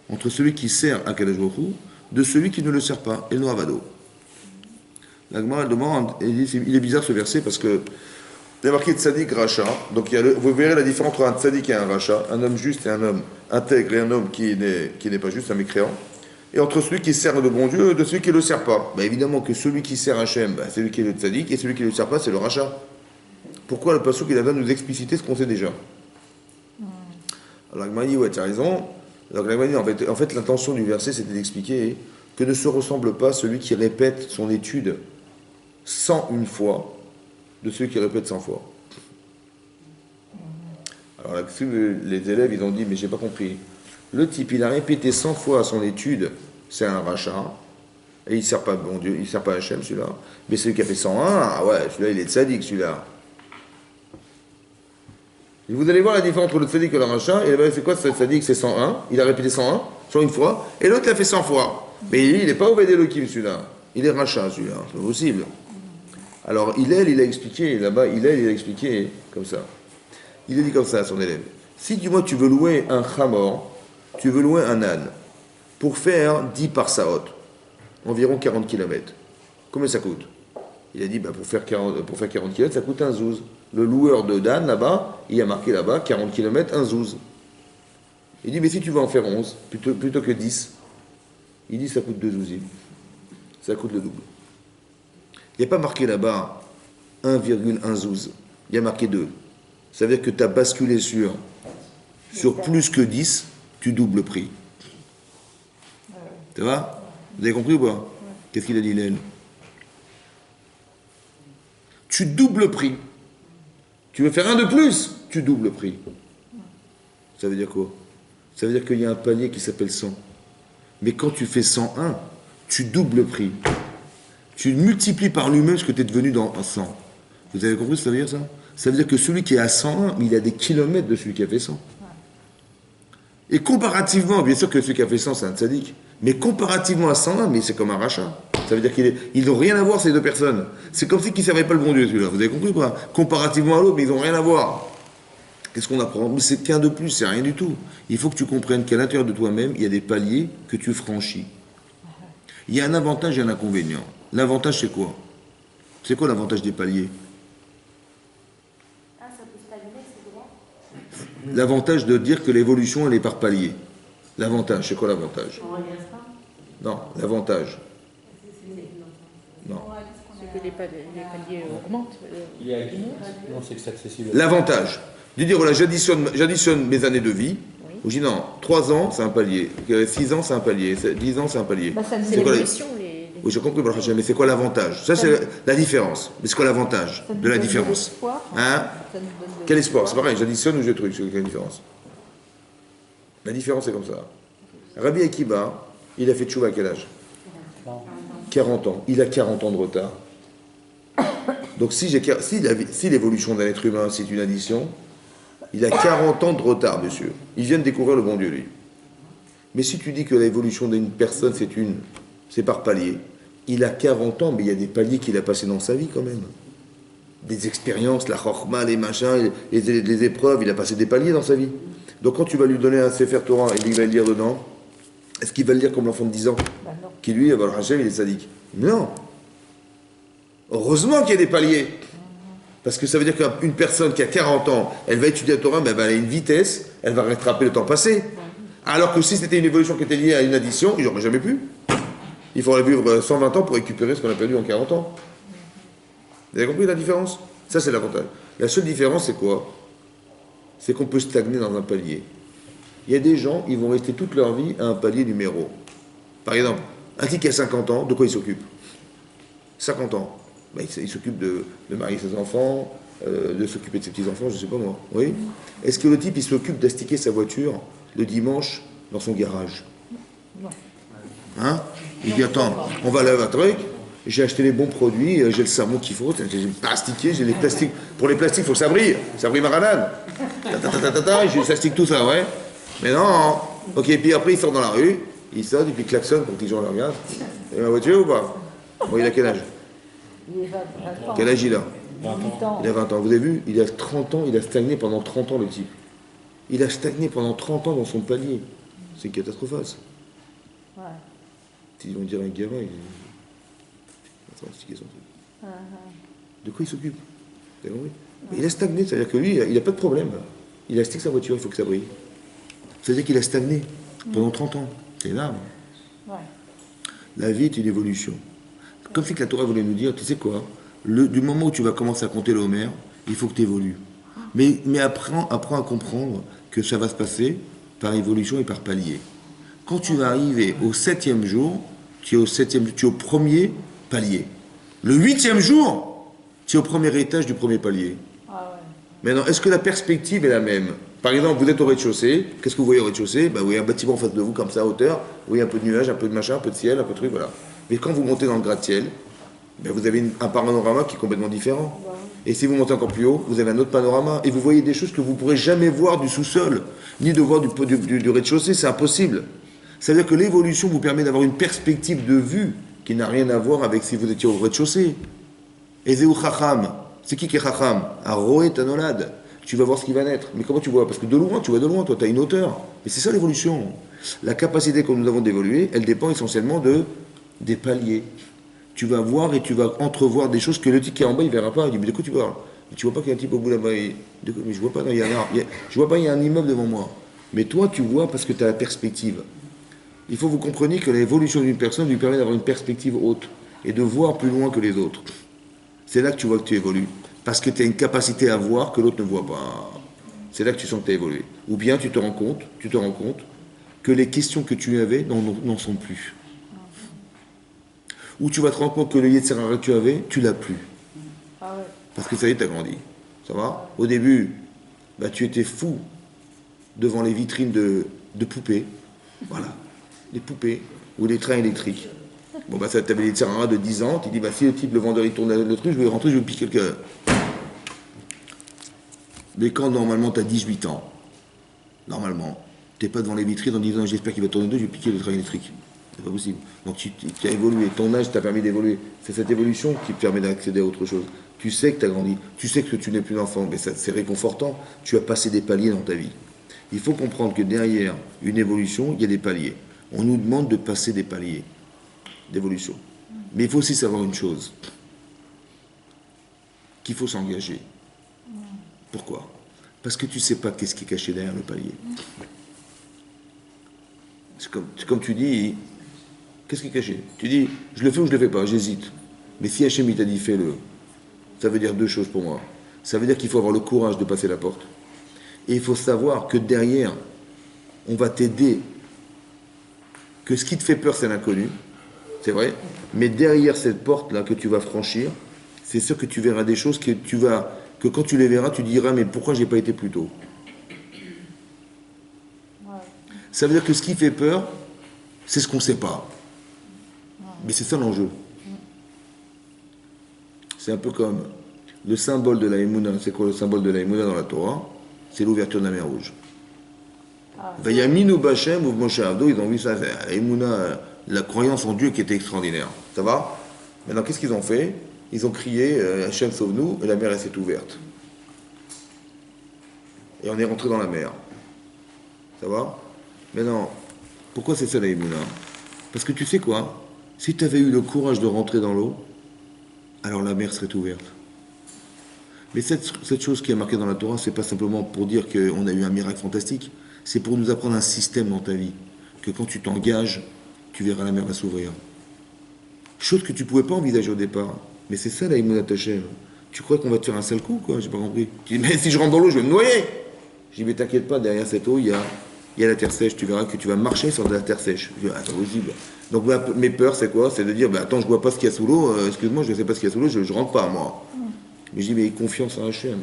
entre celui qui sert à Kadosh Baruch Hu, de celui qui ne le sert pas, El Noavado. La Gemara demande, il est bizarre ce verset parce que il y a marqué Tzadik Racha, donc vous verrez la différence entre un Tzadik et un Racha, un homme juste et un homme intègre et un homme qui n'est pas juste, un mécréant, et entre celui qui sert le bon Dieu et de celui qui ne le sert pas. Bah, évidemment que celui qui sert Hachem, c'est lui qui est le Tzadik, et celui qui ne le sert pas, c'est le Racha. Pourquoi le passouk il a besoin de nous expliciter ce qu'on sait déjà? Alors la Gemara dit, ouais, tu as raison. Alors la Gemara dit, en fait l'intention du verset c'était d'expliquer que ne se ressemble pas celui qui répète son étude 101 fois de celui qui répète 100 fois. Alors là, les élèves, ils ont dit, mais j'ai pas compris. Le type, il a répété 100 fois son étude, c'est un rachat, et il ne sert pas bon Dieu, il ne sert pas Hachem, celui-là. Mais celui qui a fait 101, ah ouais, celui-là, il est tzaddik, celui-là. Et vous allez voir la différence entre le tzaddik et le rachat, et là, c'est quoi ce tzaddik? C'est 101, il a répété 101, 101 fois, et l'autre, il a fait 100 fois. Mais il n'est pas Oved Elohim, celui-là. Il est rachat, celui-là, c'est pas possible. Alors, il a expliqué, là-bas, il a expliqué comme ça. Il a dit comme ça à son élève. Si, du moins, tu veux louer un chamor, tu veux louer un âne, pour faire 10 parsaot, environ 40 km, combien ça coûte? Il a dit, pour faire 40 km, ça coûte un zouz. Le loueur de d'âne, là-bas, il a marqué là-bas, 40 km, un zouz. Il dit, mais si tu veux en faire 11, plutôt que 10, il dit, ça coûte 2 zouzim. Ça coûte le double. Il n'y a pas marqué là-bas 1,1 zouz. Il y a marqué 2. Ça veut dire que tu as basculé sur plus que 10, tu doubles le prix. Ça va? Vous avez compris ou pas? Qu'est-ce qu'il a dit, Léon? Tu doubles le prix. Tu veux faire un de plus, tu doubles le prix. Ça veut dire quoi? Ça veut dire qu'il y a un palier qui s'appelle 100. Mais quand tu fais 101, tu doubles le prix. Tu multiplies par lui-même ce que tu es devenu dans 100. Vous avez compris ce que ça veut dire, ça? Ça veut dire que celui qui est à 101, il a des kilomètres de celui qui a fait 100. Et comparativement, bien sûr que celui qui a fait 100, c'est un tzaddik, mais comparativement à 101, mais c'est comme un rachat. Ça veut dire qu'ils n'ont rien à voir, ces deux personnes. C'est comme si qu'ils ne servaient pas le bon Dieu, celui-là. Vous avez compris ou pas? Comparativement à l'autre, mais ils n'ont rien à voir. Qu'est-ce qu'on apprend? Mais c'est qu'un de plus, c'est rien du tout. Il faut que tu comprennes qu'à l'intérieur de toi-même, il y a des paliers que tu franchis. Il y a un avantage et un inconvénient. L'avantage, c'est quoi? C'est quoi l'avantage des paliers?
Ah, ça peut stagner, c'est droit.
L'avantage de dire que l'évolution, elle est par palier. L'avantage, c'est quoi l'avantage?
On regresse pas.
Non, l'avantage. Non.
C'est que les paliers augmentent.
Il est à qui? Non, c'est que c'est accessible.
L'avantage de dire, voilà, j'additionne mes années de vie. Ou je dis non, 3 ans, c'est un palier. 6 ans, c'est un palier. 10 ans, c'est un palier.
Bah, ça ne
C'est quoi
l'évolution,
Oui, j'ai compris, mais c'est quoi l'avantage? Ça, c'est la différence. Mais c'est quoi l'avantage de la différence? Hein? Quel espoir? C'est pareil, j'additionne ou je truc, c'est quelle différence? La différence, c'est comme ça. Rabbi Akiba, il a fait tchouva à quel âge? 40 ans. Il a 40 ans de retard. Donc, si l'évolution d'un être humain, c'est une addition, il a 40 ans de retard, monsieur. Il vient de découvrir le bon Dieu, lui. Mais si tu dis que l'évolution d'une personne, c'est par palier, il a 40 ans, mais il y a des paliers qu'il a passés dans sa vie, quand même. Des expériences, la chorma, les machins, les épreuves, il a passé des paliers dans sa vie. Donc, quand tu vas lui donner un Sefer Torah et il va le lire dedans, est-ce qu'il va le lire comme l'enfant de 10 ans? Qui lui, le Hachem, il est sadique. Non. Heureusement qu'il y a des paliers. Parce que ça veut dire qu'une personne qui a 40 ans, elle va étudier la Torah, mais elle va aller à une vitesse, elle va rattraper le temps passé. Alors que si c'était une évolution qui était liée à une addition, il n'aurait jamais pu. Il faudrait vivre 120 ans pour récupérer ce qu'on a perdu en 40 ans. Vous avez compris la différence? Ça, c'est l'avantage. La seule différence, c'est quoi? C'est qu'on peut stagner dans un palier. Il y a des gens, ils vont rester toute leur vie à un palier numéro. Par exemple, un type qui a 50 ans, de quoi il s'occupe? 50 ans. Ben, il s'occupe de marier ses enfants, de s'occuper de ses petits-enfants, je ne sais pas moi. Oui? Est-ce que le type, il s'occupe d'astiquer sa voiture le dimanche dans son garage? Hein? Il dit, attends, on va laver un truc, j'ai acheté les bons produits, j'ai le savon qu'il faut, j'ai plastiqué, j'ai les plastiques. Pour les plastiques, il faut que ça brille ma ranade. Ça stique tout ça, ouais. Mais non, Ok, puis après il sort dans la rue, il sort et puis il klaxonne pour que les gens le regardent. Il a ma voiture ou pas? Bon, il a quel âge?
Il est 20 ans.
Quel âge il a?
18 ans.
Il a 20 ans. Vous avez vu? Il a 30 ans, il a stagné pendant 30 ans le type. Il a stagné pendant 30 ans dans son palier. C'est une catastrophe.
Ouais.
Ils vont dire un gamin, il... Attends, expliquer son truc. De quoi il s'occupe? Vous avez compris? Mais il a stagné, c'est-à-dire que lui, il n'a pas de problème. Il a acheté sa voiture, il faut que ça brille. C'est-à-dire qu'il a stagné pendant 30 ans. C'est énorme.
Ouais.
La vie est une évolution. Comme si que la Torah voulait nous dire, tu sais quoi, du moment où tu vas commencer à compter le Homer, il faut que tu évolues. Mais apprends à comprendre que ça va se passer par évolution et par palier. Quand tu vas arriver au 7e jour, tu es au premier palier. Le 8e jour, tu es au premier étage du premier palier.
Ah ouais.
Maintenant, est-ce que la perspective est la même? Par exemple, vous êtes au rez-de-chaussée, qu'est-ce que vous voyez au rez-de-chaussée? Vous voyez un bâtiment en face de vous, comme ça, à hauteur, vous voyez un peu de nuages, un peu de machin, un peu de ciel, un peu de truc, voilà. Mais quand vous montez dans le gratte-ciel, vous avez un panorama qui est complètement différent. Et si vous montez encore plus haut, vous avez un autre panorama. Et vous voyez des choses que vous ne pourrez jamais voir du sous-sol, ni de voir du rez-de-chaussée, c'est impossible. C'est-à-dire que l'évolution vous permet d'avoir une perspective de vue qui n'a rien à voir avec si vous étiez au rez-de-chaussée. Et Zéou Chacham, c'est qui est Chacham? Aroé Tanolad. Tu vas voir ce qui va naître. Mais comment tu vois? Parce que de loin, tu vois de loin, toi, tu as une hauteur. Mais c'est ça l'évolution. La capacité que nous avons d'évoluer, elle dépend essentiellement des paliers. Tu vas voir et tu vas entrevoir des choses que le type qui est en bas, il ne verra pas. Il dit, mais de quoi tu parles? Tu vois pas qu'il y a un type au bout là-bas? Mais je vois pas, non, je vois pas, il y a un immeuble devant moi. Mais toi, tu vois parce que tu as la perspective. Il faut que vous compreniez que l'évolution d'une personne lui permet d'avoir une perspective haute et de voir plus loin que les autres. C'est là que tu vois que tu évolues. Parce que tu as une capacité à voir que l'autre ne voit pas. C'est là que tu sens que tu as évolué. Ou bien tu te rends compte que les questions que tu avais n'en sont plus. Ou tu vas te rendre compte que le Yetzer Hara que tu avais, tu l'as plus.
Ah ouais.
Parce que ça y est, tu as grandi. Ça va? Au début, tu étais fou devant les vitrines de poupées. Voilà. Les poupées ou les trains électriques. Bon, ça t'avais les Yetzer Hara de 10 ans. Tu dis, si le type, le vendeur, il tourne le truc, je vais rentrer, je vais piquer le cœur. Mais quand normalement tu as 18 ans, normalement, tu n'es pas devant les vitrines en disant j'espère qu'il va tourner deux, je vais piquer le train électrique. C'est pas possible. Donc tu as évolué, ton âge t'a permis d'évoluer. C'est cette évolution qui te permet d'accéder à autre chose. Tu sais que tu as grandi, tu sais que tu n'es plus l'enfant, mais c'est réconfortant. Tu as passé des paliers dans ta vie. Il faut comprendre que derrière une évolution, il y a des paliers. On nous demande de passer des paliers d'évolution. Mais il faut aussi savoir une chose, qu'il faut s'engager. Pourquoi? Parce que tu ne sais pas qu'est-ce qui est caché derrière le palier. C'est comme tu dis, qu'est-ce qui est caché? Tu dis, je le fais ou je ne le fais pas, j'hésite. Mais si Hachem il t'a dit fais-le, ça veut dire deux choses pour moi. Ça veut dire qu'il faut avoir le courage de passer la porte. Et il faut savoir que derrière, on va t'aider. Que ce qui te fait peur, c'est l'inconnu. C'est vrai. Mais derrière cette porte-là que tu vas franchir, c'est sûr que tu verras des choses que quand tu les verras, tu diras, mais pourquoi j'ai pas été plus tôt?
Ouais.
Ça veut dire que ce qui fait peur, c'est ce qu'on ne sait pas. Mais c'est ça l'enjeu. C'est un peu comme le symbole de la Emouna. C'est quoi le symbole de la Emouna dans la Torah? C'est l'ouverture de la mer Rouge. Vayaminu Bachem ou Moshe Avdo, ils ont vu ça. La Emouna, la croyance en Dieu qui était extraordinaire. Ça va? Maintenant, qu'est-ce qu'ils ont fait? Ils ont crié Hachem sauve-nous, et la mer elle s'est ouverte. Et on est rentré dans la mer. Ça va? Maintenant, pourquoi c'est ça la Emouna? Parce que tu sais quoi? Si tu avais eu le courage de rentrer dans l'eau, alors la mer serait ouverte. Mais cette chose qui est marquée dans la Torah, c'est pas simplement pour dire qu'on a eu un miracle fantastique, c'est pour nous apprendre un système dans ta vie. Que quand tu t'engages, tu verras la mer va s'ouvrir. Chose que tu ne pouvais pas envisager au départ. Mais c'est ça la Emouna Hachem. Tu crois qu'on va te faire un sale coup, quoi? J'ai pas compris. Tu dis, mais si je rentre dans l'eau, je vais me noyer. Je dis, mais t'inquiète pas, derrière cette eau, il y a la terre sèche. Tu verras que tu vas marcher sur de la terre sèche. Je dis, c'est possible. Donc mes peurs, c'est quoi? C'est de dire, attends, je vois pas ce qu'il y a sous l'eau. Excuse-moi, je ne sais pas ce qu'il y a sous l'eau, je rentre pas, moi. Mais je dis, mais confiance en Hachem.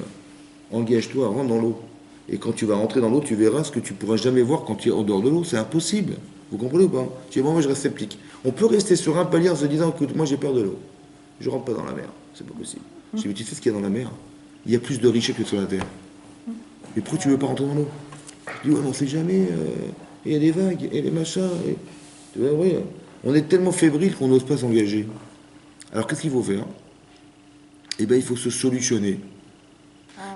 Engage-toi, rentre dans l'eau. Et quand tu vas rentrer dans l'eau, tu verras ce que tu ne pourras jamais voir quand tu es en dehors de l'eau. C'est impossible. Vous comprenez ou pas? Je dis, moi, je reste sceptique. On peut rester sur un palier en se disant, écoute, moi, j'ai peur de l'eau. Je rentre pas dans la mer. C'est pas possible. Je dis, mais tu sais ce qu'il y a dans la mer? Il y a plus de richesses que sur la terre. Mais pourquoi tu ne veux pas rentrer dans l'eau? Je dis, ouais, on ne sait jamais. il y a des vagues, et les machins. Et... Tu vois, oui, on est tellement fébrile qu'on n'ose pas s'engager. Alors qu'est-ce qu'il faut faire? Eh bien, il faut se solutionner.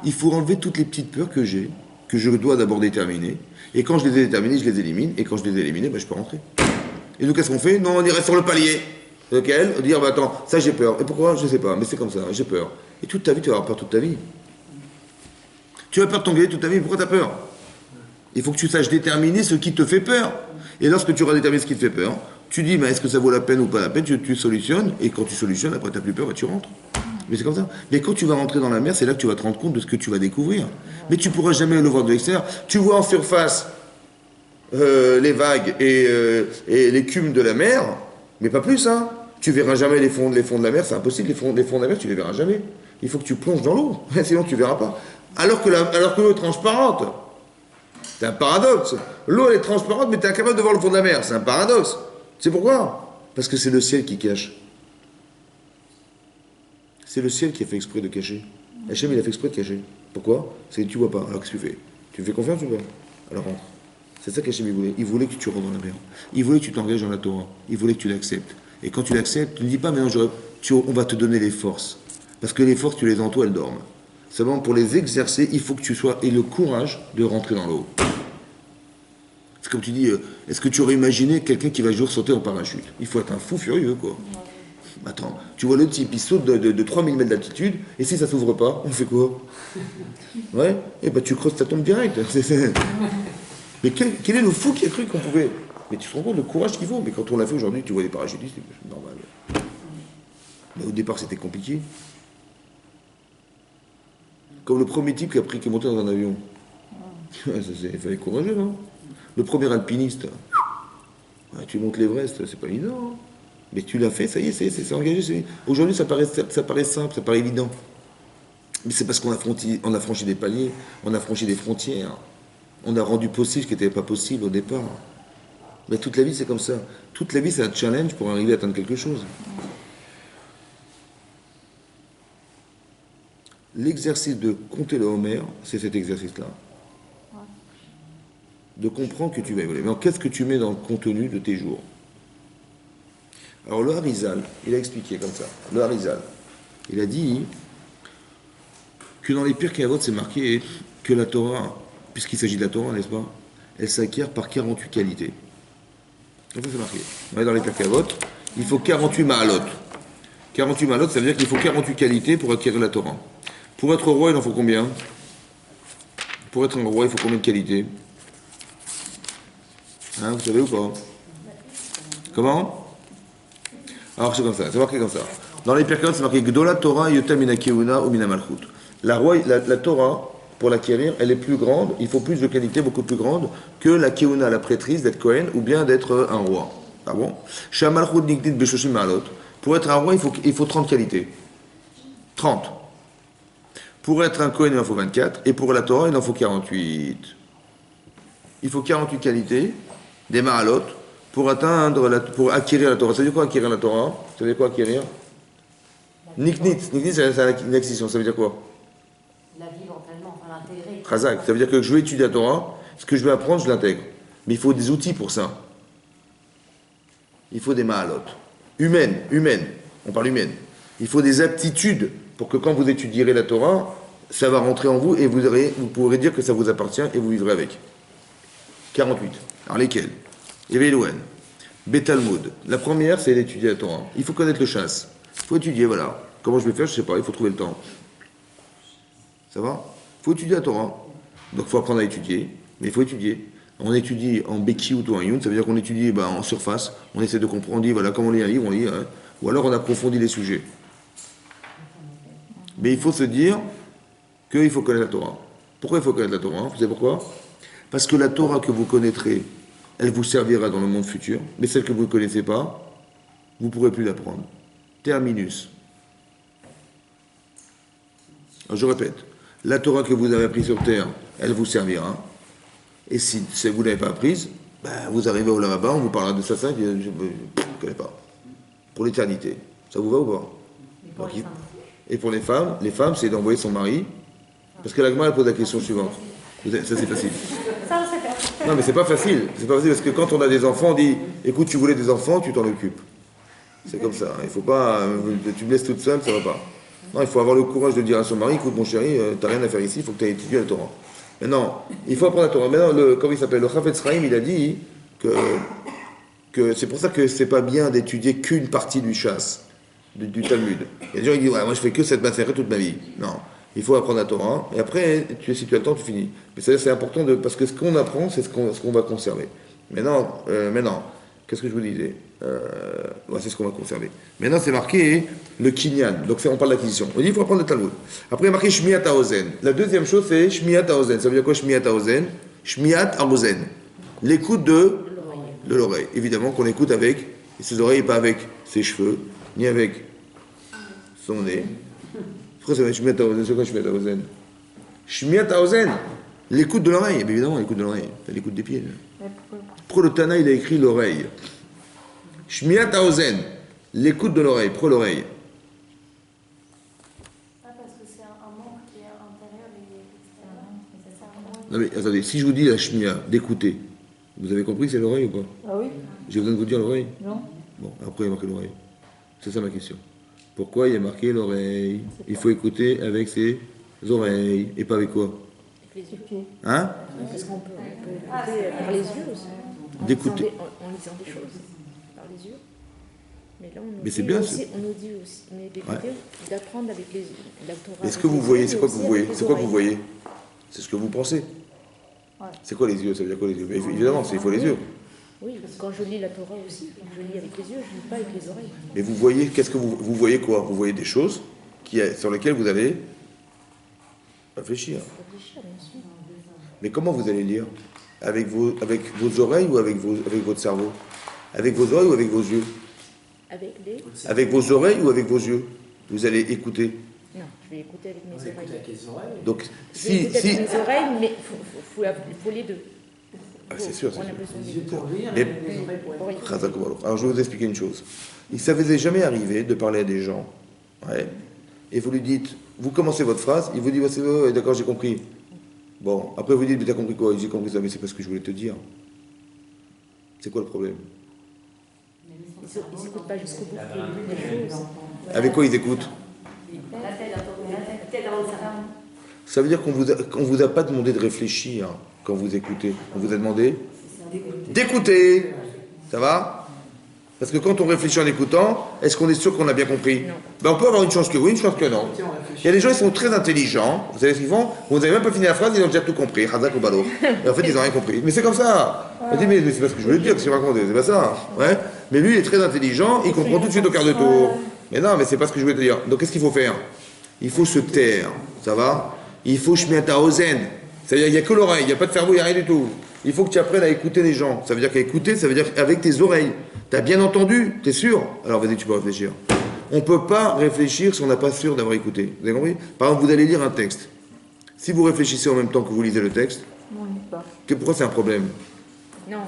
Il faut enlever toutes les petites peurs que j'ai, que je dois d'abord déterminer. Et quand je les ai déterminées, je les élimine. Et quand je les ai éliminées, ben, je peux rentrer. Et nous, qu'est-ce qu'on fait? Non, on irait sur le palier. Lequel? Dire, bah, attends, ça j'ai peur. Et pourquoi? Je ne sais pas, mais c'est comme ça, j'ai peur. Et toute ta vie, tu vas avoir peur toute ta vie. Tu as peur de t'engueuler toute ta vie, pourquoi tu as peur? Il faut que tu saches déterminer ce qui te fait peur. Et lorsque tu auras déterminé ce qui te fait peur, tu dis, mais est-ce que ça vaut la peine ou pas la peine? Tu solutionnes, et quand tu solutionnes, après tu n'as plus peur, bah, tu rentres. Mais c'est comme ça. Mais quand tu vas rentrer dans la mer, c'est là que tu vas te rendre compte de ce que tu vas découvrir. Mais tu ne pourras jamais le voir de l'extérieur. Tu vois en surface les vagues et l'écume de la mer, mais pas plus, hein. Tu verras jamais les fonds de la mer, c'est impossible. Les fonds de la mer, tu les verras jamais. Il faut que tu plonges dans l'eau, sinon tu verras pas. Alors que l'eau est transparente. C'est un paradoxe. L'eau, elle est transparente, mais tu es incapable de voir le fond de la mer. C'est un paradoxe. C'est pourquoi? Parce que c'est le ciel qui cache. C'est le ciel qui a fait exprès de cacher. Hachem, il a fait exprès de cacher. Pourquoi? C'est que tu vois pas. Alors qu'est-ce que tu fais? Tu me fais confiance ou pas? Alors rentre. C'est ça qu'Hachem il voulait. Il voulait que tu rentres dans la mer. Il voulait que tu t'engages dans la Torah. Il voulait que tu l'acceptes. Et quand tu l'acceptes, tu ne dis pas maintenant on va te donner les forces. Parce que les forces, tu les as en toi, elles dorment. Seulement pour les exercer, il faut que tu aies le courage de rentrer dans l'eau. C'est comme tu dis, est-ce que tu aurais imaginé quelqu'un qui va un jour sauter en parachute? Il faut être un fou furieux, quoi. Attends, tu vois le type, il saute de 3000 mètres d'altitude, et si ça s'ouvre pas, on fait quoi? Ouais? Et ben tu creuses, ça tombe direct. Mais quel est le fou qui a cru qu'on pouvait... Mais tu te rends compte le courage qu'il faut. Mais quand on l'a fait aujourd'hui, tu vois les parachutistes, c'est normal. Mais au départ, c'était compliqué. Comme le premier type qui est monté dans un avion. Il fallait être courageux, non? Le premier alpiniste. Ouais, tu montes l'Everest, c'est pas évident. Hein. Mais tu l'as fait, ça y est, c'est engagé. Aujourd'hui, ça paraît simple, ça paraît évident. Mais c'est parce qu'on a franchi des paliers, on a franchi des frontières. On a rendu possible ce qui n'était pas possible au départ. Mais toute la vie, c'est comme ça. Toute la vie, c'est un challenge pour arriver à atteindre quelque chose. L'exercice de compter le Homer, c'est cet exercice-là. De comprendre que tu vas évoluer. Mais qu'est-ce que tu mets dans le contenu de tes jours? Alors le Harizal, il a expliqué comme ça. Le Harizal, il a dit que dans les Pirkei Avot, c'est marqué que la Torah, puisqu'il s'agit de la Torah, n'est-ce pas, elle s'acquiert par 48 qualités. Donc ça c'est marqué. Ouais, dans les Pirkei Avot, il faut 48 ma'alot. 48 ma'alot, ça veut dire qu'il faut 48 qualités pour acquérir la Torah. Pour être roi, il en faut combien? Pour être un roi, il faut combien de qualités? Hein, vous savez ou pas? Comment? Alors c'est comme ça, c'est marqué comme ça. Dans les Pirkei Avot, c'est marqué Gdola Torah Yotam Mina Keuna ou Mina Malchut. La Torah, pour l'acquérir, elle est plus grande, il faut plus de qualités, beaucoup plus grandes, que la Keuna, la prêtrise, d'être Kohen, ou bien d'être un roi. Ah bon? Shamalchut Nikdit Beshoshim Ma'alot. Pour être un roi, il faut 30 qualités. 30. Pour être un Kohen, il en faut 24, et pour la Torah, il en faut 48. Il faut 48 qualités, des Ma'alot, pour acquérir la Torah. Ça veut dire quoi acquérir la Torah? Ça veut dire quoi acquérir? Niknit, c'est une acquisition, ça veut dire quoi?
La vivre tellement, enfin l'intégrer.
Chazak, ça veut dire que je vais étudier la Torah, ce que je vais apprendre, je l'intègre. Mais il faut des outils pour ça. Il faut des ma'alot. Humaines, on parle humaine. Il faut des aptitudes pour que quand vous étudierez la Torah, ça va rentrer en vous et vous pourrez dire que ça vous appartient et vous vivrez avec. 48. Alors lesquelles? Evelouen, Betalmud. La première, c'est d'étudier la Torah. Il faut connaître le chasse. Il faut étudier, voilà. Comment je vais faire, je ne sais pas, il faut trouver le temps. Ça va? Il faut étudier la Torah. Donc il faut apprendre à étudier, mais il faut étudier. On étudie en Beki ou en Youn, ça veut dire qu'on étudie en surface, on essaie de comprendre, on dit voilà, comme on lit un livre, on lit, hein, ou alors on approfondit les sujets. Mais il faut se dire qu'il faut connaître la Torah. Pourquoi il faut connaître la Torah? Vous savez pourquoi? Parce que la Torah que vous connaîtrez, elle vous servira dans le monde futur, mais celle que vous ne connaissez pas, vous ne pourrez plus l'apprendre. Terminus. Alors je répète, la Torah que vous avez apprise sur terre, elle vous servira. Et si vous ne l'avez pas apprise, vous arrivez au là-bas, on vous parlera de ça, je ne connais pas. Pour l'éternité. Ça vous va ou pas? Et pour les femmes, c'est d'envoyer son mari. Parce que la Gemara, elle pose la question suivante. Ça, c'est facile.
Ça, on sait faire.
Non, mais c'est pas facile. C'est pas facile parce que quand on a des enfants, on dit écoute, tu voulais des enfants, tu t'en occupes. C'est comme ça. Il faut pas. Tu me laisses toute seule, ça va pas. Non, il faut avoir le courage de dire à son mari écoute, mon chéri, t'as rien à faire ici, il faut que tu ailles étudier la Torah. Maintenant, il faut apprendre la Torah. Maintenant, comment il s'appelle? Le Chafetz Chaim, il a dit que c'est pour ça que c'est pas bien d'étudier qu'une partie du chasse, du Talmud. Il y a des gens qui disent ouais, moi je fais que cette matière toute ma vie. Non. Il faut apprendre la Torah, et après, si tu as le temps, tu finis. Mais c'est important, parce que ce qu'on apprend, c'est ce qu'on va conserver. Maintenant, qu'est-ce que je vous disais c'est ce qu'on va conserver. Maintenant, c'est marqué le kinyan, donc on parle d'acquisition. On dit il faut apprendre le Talmud. Après, il y a marqué Shmiat Haozen. La deuxième chose, c'est Shmiat Haozen. Ça veut dire quoi Shmiat Haozen? Shmiat Haozen. L'écoute de l'oreille. Évidemment qu'on écoute avec ses oreilles, pas avec ses cheveux, ni avec son nez. Pourquoi ça va être Shmiat Haozen? C'est quoi Shmiat Haozen? Shmiat Haozen, l'écoute de l'oreille. Mais évidemment, l'écoute de l'oreille. C'est l'écoute des pieds. Pourquoi le Tana, il a écrit l'oreille? Shmiat Haozen, l'écoute de l'oreille. Pourquoi l'oreille?
Parce que c'est un manque qui est intérieur et extérieur.
Non mais attendez, si je vous dis la Shmia, d'écouter, vous avez compris c'est l'oreille ou pas?
Ah oui?
J'ai besoin de vous dire l'oreille?
Non.
Bon, après il y a marqué l'oreille. C'est ça ma question. Pourquoi il y a marqué l'oreille? Il faut écouter avec ses oreilles et pas avec quoi?
Avec les yeux.
Ok.
Hein?
Parce qu'on peut écouter par les yeux aussi.
D'écouter.
En lisant des choses. Par les yeux. Mais là, on nous
Mais c'est
dit
bien,
aussi,
c'est-
on nous dit aussi, mais d'écouter, d'apprendre avec les la Torah.
Est-ce
avec
que vous
les
voyez?
yeux,
C'est
mais
quoi que vous
aussi
voyez?
avec les
C'est quoi que vous
oreilles.
voyez? C'est ce que vous pensez.
Ouais.
C'est quoi les yeux? Ça veut dire quoi les yeux? Mais évidemment, il faut les yeux.
Oui, quand je lis la Torah aussi, je lis avec les yeux, je ne lis pas avec les oreilles.
Mais vous voyez, qu'est-ce que vous voyez quoi? Vous voyez des choses sur lesquelles vous allez réfléchir.
Réfléchir, bien sûr.
Mais comment vous allez lire? Avec vos oreilles ou avec votre cerveau? Avec vos oreilles ou avec vos yeux?
Avec les...
Avec vos oreilles ou avec vos yeux? Vous allez écouter.
Non, je vais écouter avec mes
On écoute
oreilles.
avec les oreilles.
Donc,
Je vais écouter avec mes oreilles, mais il faut les deux.
Ah, c'est sûr, c'est
On a
sûr.
besoin
Les
des
yeux
deux.
pour lire
Et-
et les oreilles pour écouter.
Oui.
Alors, je vais vous expliquer une chose. Ça vous est jamais arrivé de parler à des gens, ouais, et vous lui dites, vous commencez votre phrase, il vous dit, ouais, d'accord, j'ai compris. Bon, après vous dites, mais t'as compris quoi? J'ai compris ça, mais c'est pas ce que je voulais te dire. C'est quoi le problème?
Ils n'écoutent pas jusqu'au bout des choses.
Avec quoi ils écoutent?
La tête avant le cerveau.
Ça veut dire qu'on vous a pas demandé de réfléchir quand vous écoutez. On vous a demandé d'écouter. Ça va? Parce que quand on réfléchit en écoutant, est-ce qu'on est sûr qu'on a bien compris?
Non.
Ben, on peut avoir une chance que oui, une chance que non.
Tiens, on réfléchit.
Il y a des gens qui sont très intelligents, vous savez ce qu'ils font? Vous n'avez même pas fini la phrase, ils ont déjà tout compris. Hazak ou balo. Et en fait, ils n'ont rien compris. Mais c'est comme ça. On dit, mais c'est pas ce que je voulais dire, qu'est-ce que je raconte? C'est pas ça. Ouais. Mais lui, il est très intelligent, il comprend tout de suite au quart de tour. Mais non, mais c'est pas ce que je voulais te dire. Donc qu'est-ce qu'il faut faire? Il faut se taire. Ça va? Il faut shmiat haozen. C'est-à-dire, il n'y a que l'oreille, il n'y a pas de cerveau, il n'y a rien du tout. Il faut que tu apprennes à écouter les gens. Ça veut dire qu'écouter, ça veut dire avec tes oreilles. T'as bien entendu? T'es sûr? Alors vas-y, tu peux réfléchir. On ne peut pas réfléchir si on n'a pas sûr d'avoir écouté. Vous avez compris? Par exemple, vous allez lire un texte. Si vous réfléchissez en même temps que vous lisez le texte,
Non, il pas.
pourquoi c'est un problème?
Non,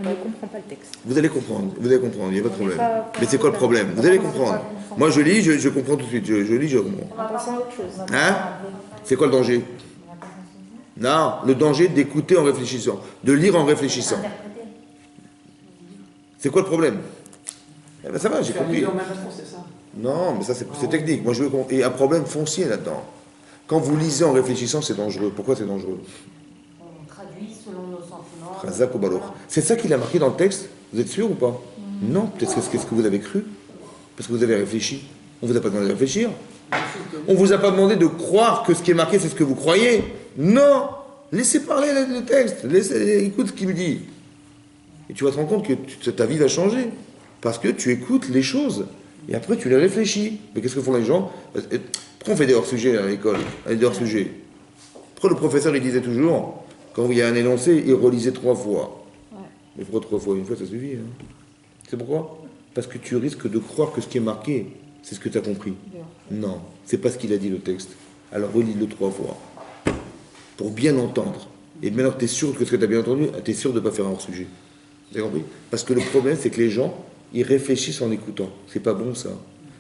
on ne comprend pas le texte.
Vous allez comprendre, il n'y a pas de problème.
pas-
Mais c'est quoi le problème? Vous allez comprendre. Moi je lis, je comprends tout de suite. Je lis, je comprends.
En pensant à autre chose.
Hein? C'est quoi le danger? Non, le danger d'écouter en réfléchissant, de lire en réfléchissant. C'est quoi le problème? Eh ben ça va, j'ai
Faire
compris.
lire en même temps, c'est ça.
Non, mais ça c'est technique. Moi je veux et un problème foncier là-dedans. Quand vous lisez en réfléchissant, c'est dangereux. Pourquoi c'est dangereux?
On traduit selon nos sentiments.
Razak ou Baloch. C'est ça qu'il a marqué dans le texte? Vous êtes sûr ou pas? Non, peut-être que c'est ce que vous avez cru. Parce que vous avez réfléchi. On vous a pas demandé de réfléchir. On vous a pas demandé de croire que ce qui est marqué, c'est ce que vous croyez. Non! Laissez parler le texte. Écoute ce qu'il me dit. Et tu vas te rendre compte que ta vie va changer. Parce que tu écoutes les choses. Et après, tu les réfléchis. Mais qu'est-ce que font les gens? Pourquoi on fait des hors-sujets à l'école? Des hors-sujets. Pourquoi le professeur, il disait toujours, quand il y a un énoncé, il relisait 3 fois.
Ouais.
Mais pourquoi 3 fois? Une fois, ça suffit. Hein. C'est pourquoi? Parce que tu risques de croire que ce qui est marqué, c'est ce que tu as compris.
Bien.
Non, c'est pas ce qu'il a dit le texte. Alors relis-le 3 fois. Pour bien entendre. Et maintenant que tu es sûr que ce que tu as bien entendu, tu es sûr de ne pas faire un hors-sujet. Vous avez compris? Parce que le problème, c'est que les gens, ils réfléchissent en écoutant. C'est pas bon ça.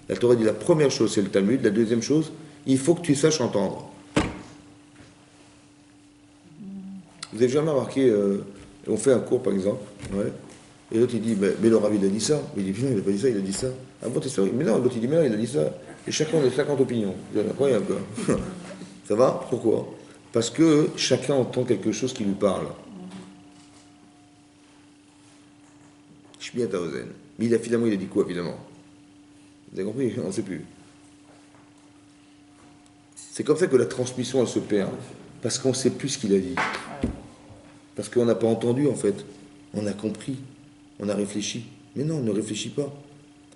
La Torah dit la première chose, c'est le Talmud. La deuxième chose, il faut que tu saches entendre. Vous avez jamais remarqué on fait un cours par exemple, ouais, et l'autre il dit, mais le Rav il a dit ça. Il dit, non, il n'a pas dit ça, il a dit ça. Ah bon, t'es sûr? Mais non, l'autre il dit, mais non, il a dit ça. Et chacun a 50 opinions. C'est incroyable quoi. Ça va? Pourquoi? Parce que chacun entend quelque chose qui lui parle. Shmiat Haozen. Mais finalement, il a dit quoi finalement? Vous avez compris? On ne sait plus. C'est comme ça que la transmission, elle se perd. Parce qu'on ne sait plus ce qu'il a dit. Parce qu'on n'a pas entendu, en fait. On a compris. On a réfléchi. Mais non, ne réfléchis pas.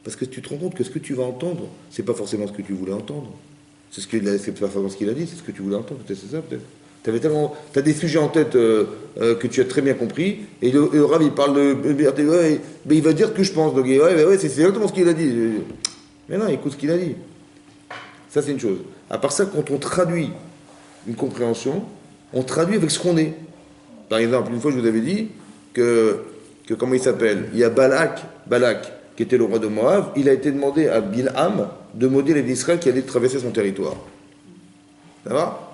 Parce que tu te rends compte que ce que tu vas entendre, c'est pas forcément ce que tu voulais entendre. C'est pas forcément ce qu'il a dit, c'est ce que tu voulais entendre. Peut-être c'est ça, peut-être. T'as des sujets en tête que tu as très bien compris, et le Rav, il parle de... Ouais, mais il va dire ce que je pense. Donc, ouais, c'est exactement ce qu'il a dit. Mais non, écoute ce qu'il a dit. Ça, c'est une chose. À part ça, quand on traduit une compréhension, on traduit avec ce qu'on est. Par exemple, une fois, je vous avais dit que comment il s'appelle? Il y a Balak, qui était le roi de Moab, il a été demandé à Bilham de maudire les d'Israël qui allaient traverser son territoire. Ça va?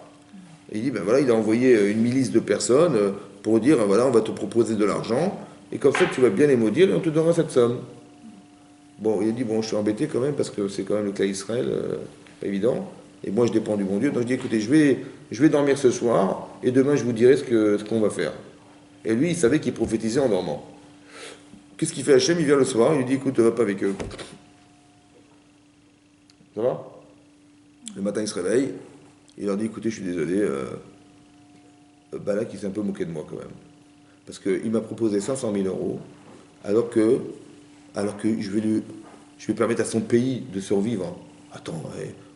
Et il dit, ben voilà, il a envoyé une milice de personnes pour dire, voilà, on va te proposer de l'argent, et comme ça, tu vas bien les maudire, et on te donnera cette somme. Bon, il a dit, bon, je suis embêté quand même, parce que c'est quand même le cas d'Israël, pas évident, et moi, je dépends du bon Dieu, donc je dis, écoutez, je vais dormir ce soir, et demain, je vous dirai ce qu'on va faire. Et lui, il savait qu'il prophétisait en dormant. Qu'est-ce qu'il fait Hachem? Il vient le soir, il lui dit, écoute, ne va pas avec eux. Ça va? Le matin, il se réveille, il leur dit, écoutez, je suis désolé, Balak, il s'est un peu moqué de moi quand même. Parce qu'il m'a proposé 500 000 euros, alors que je vais permettre à son pays de survivre. Attends,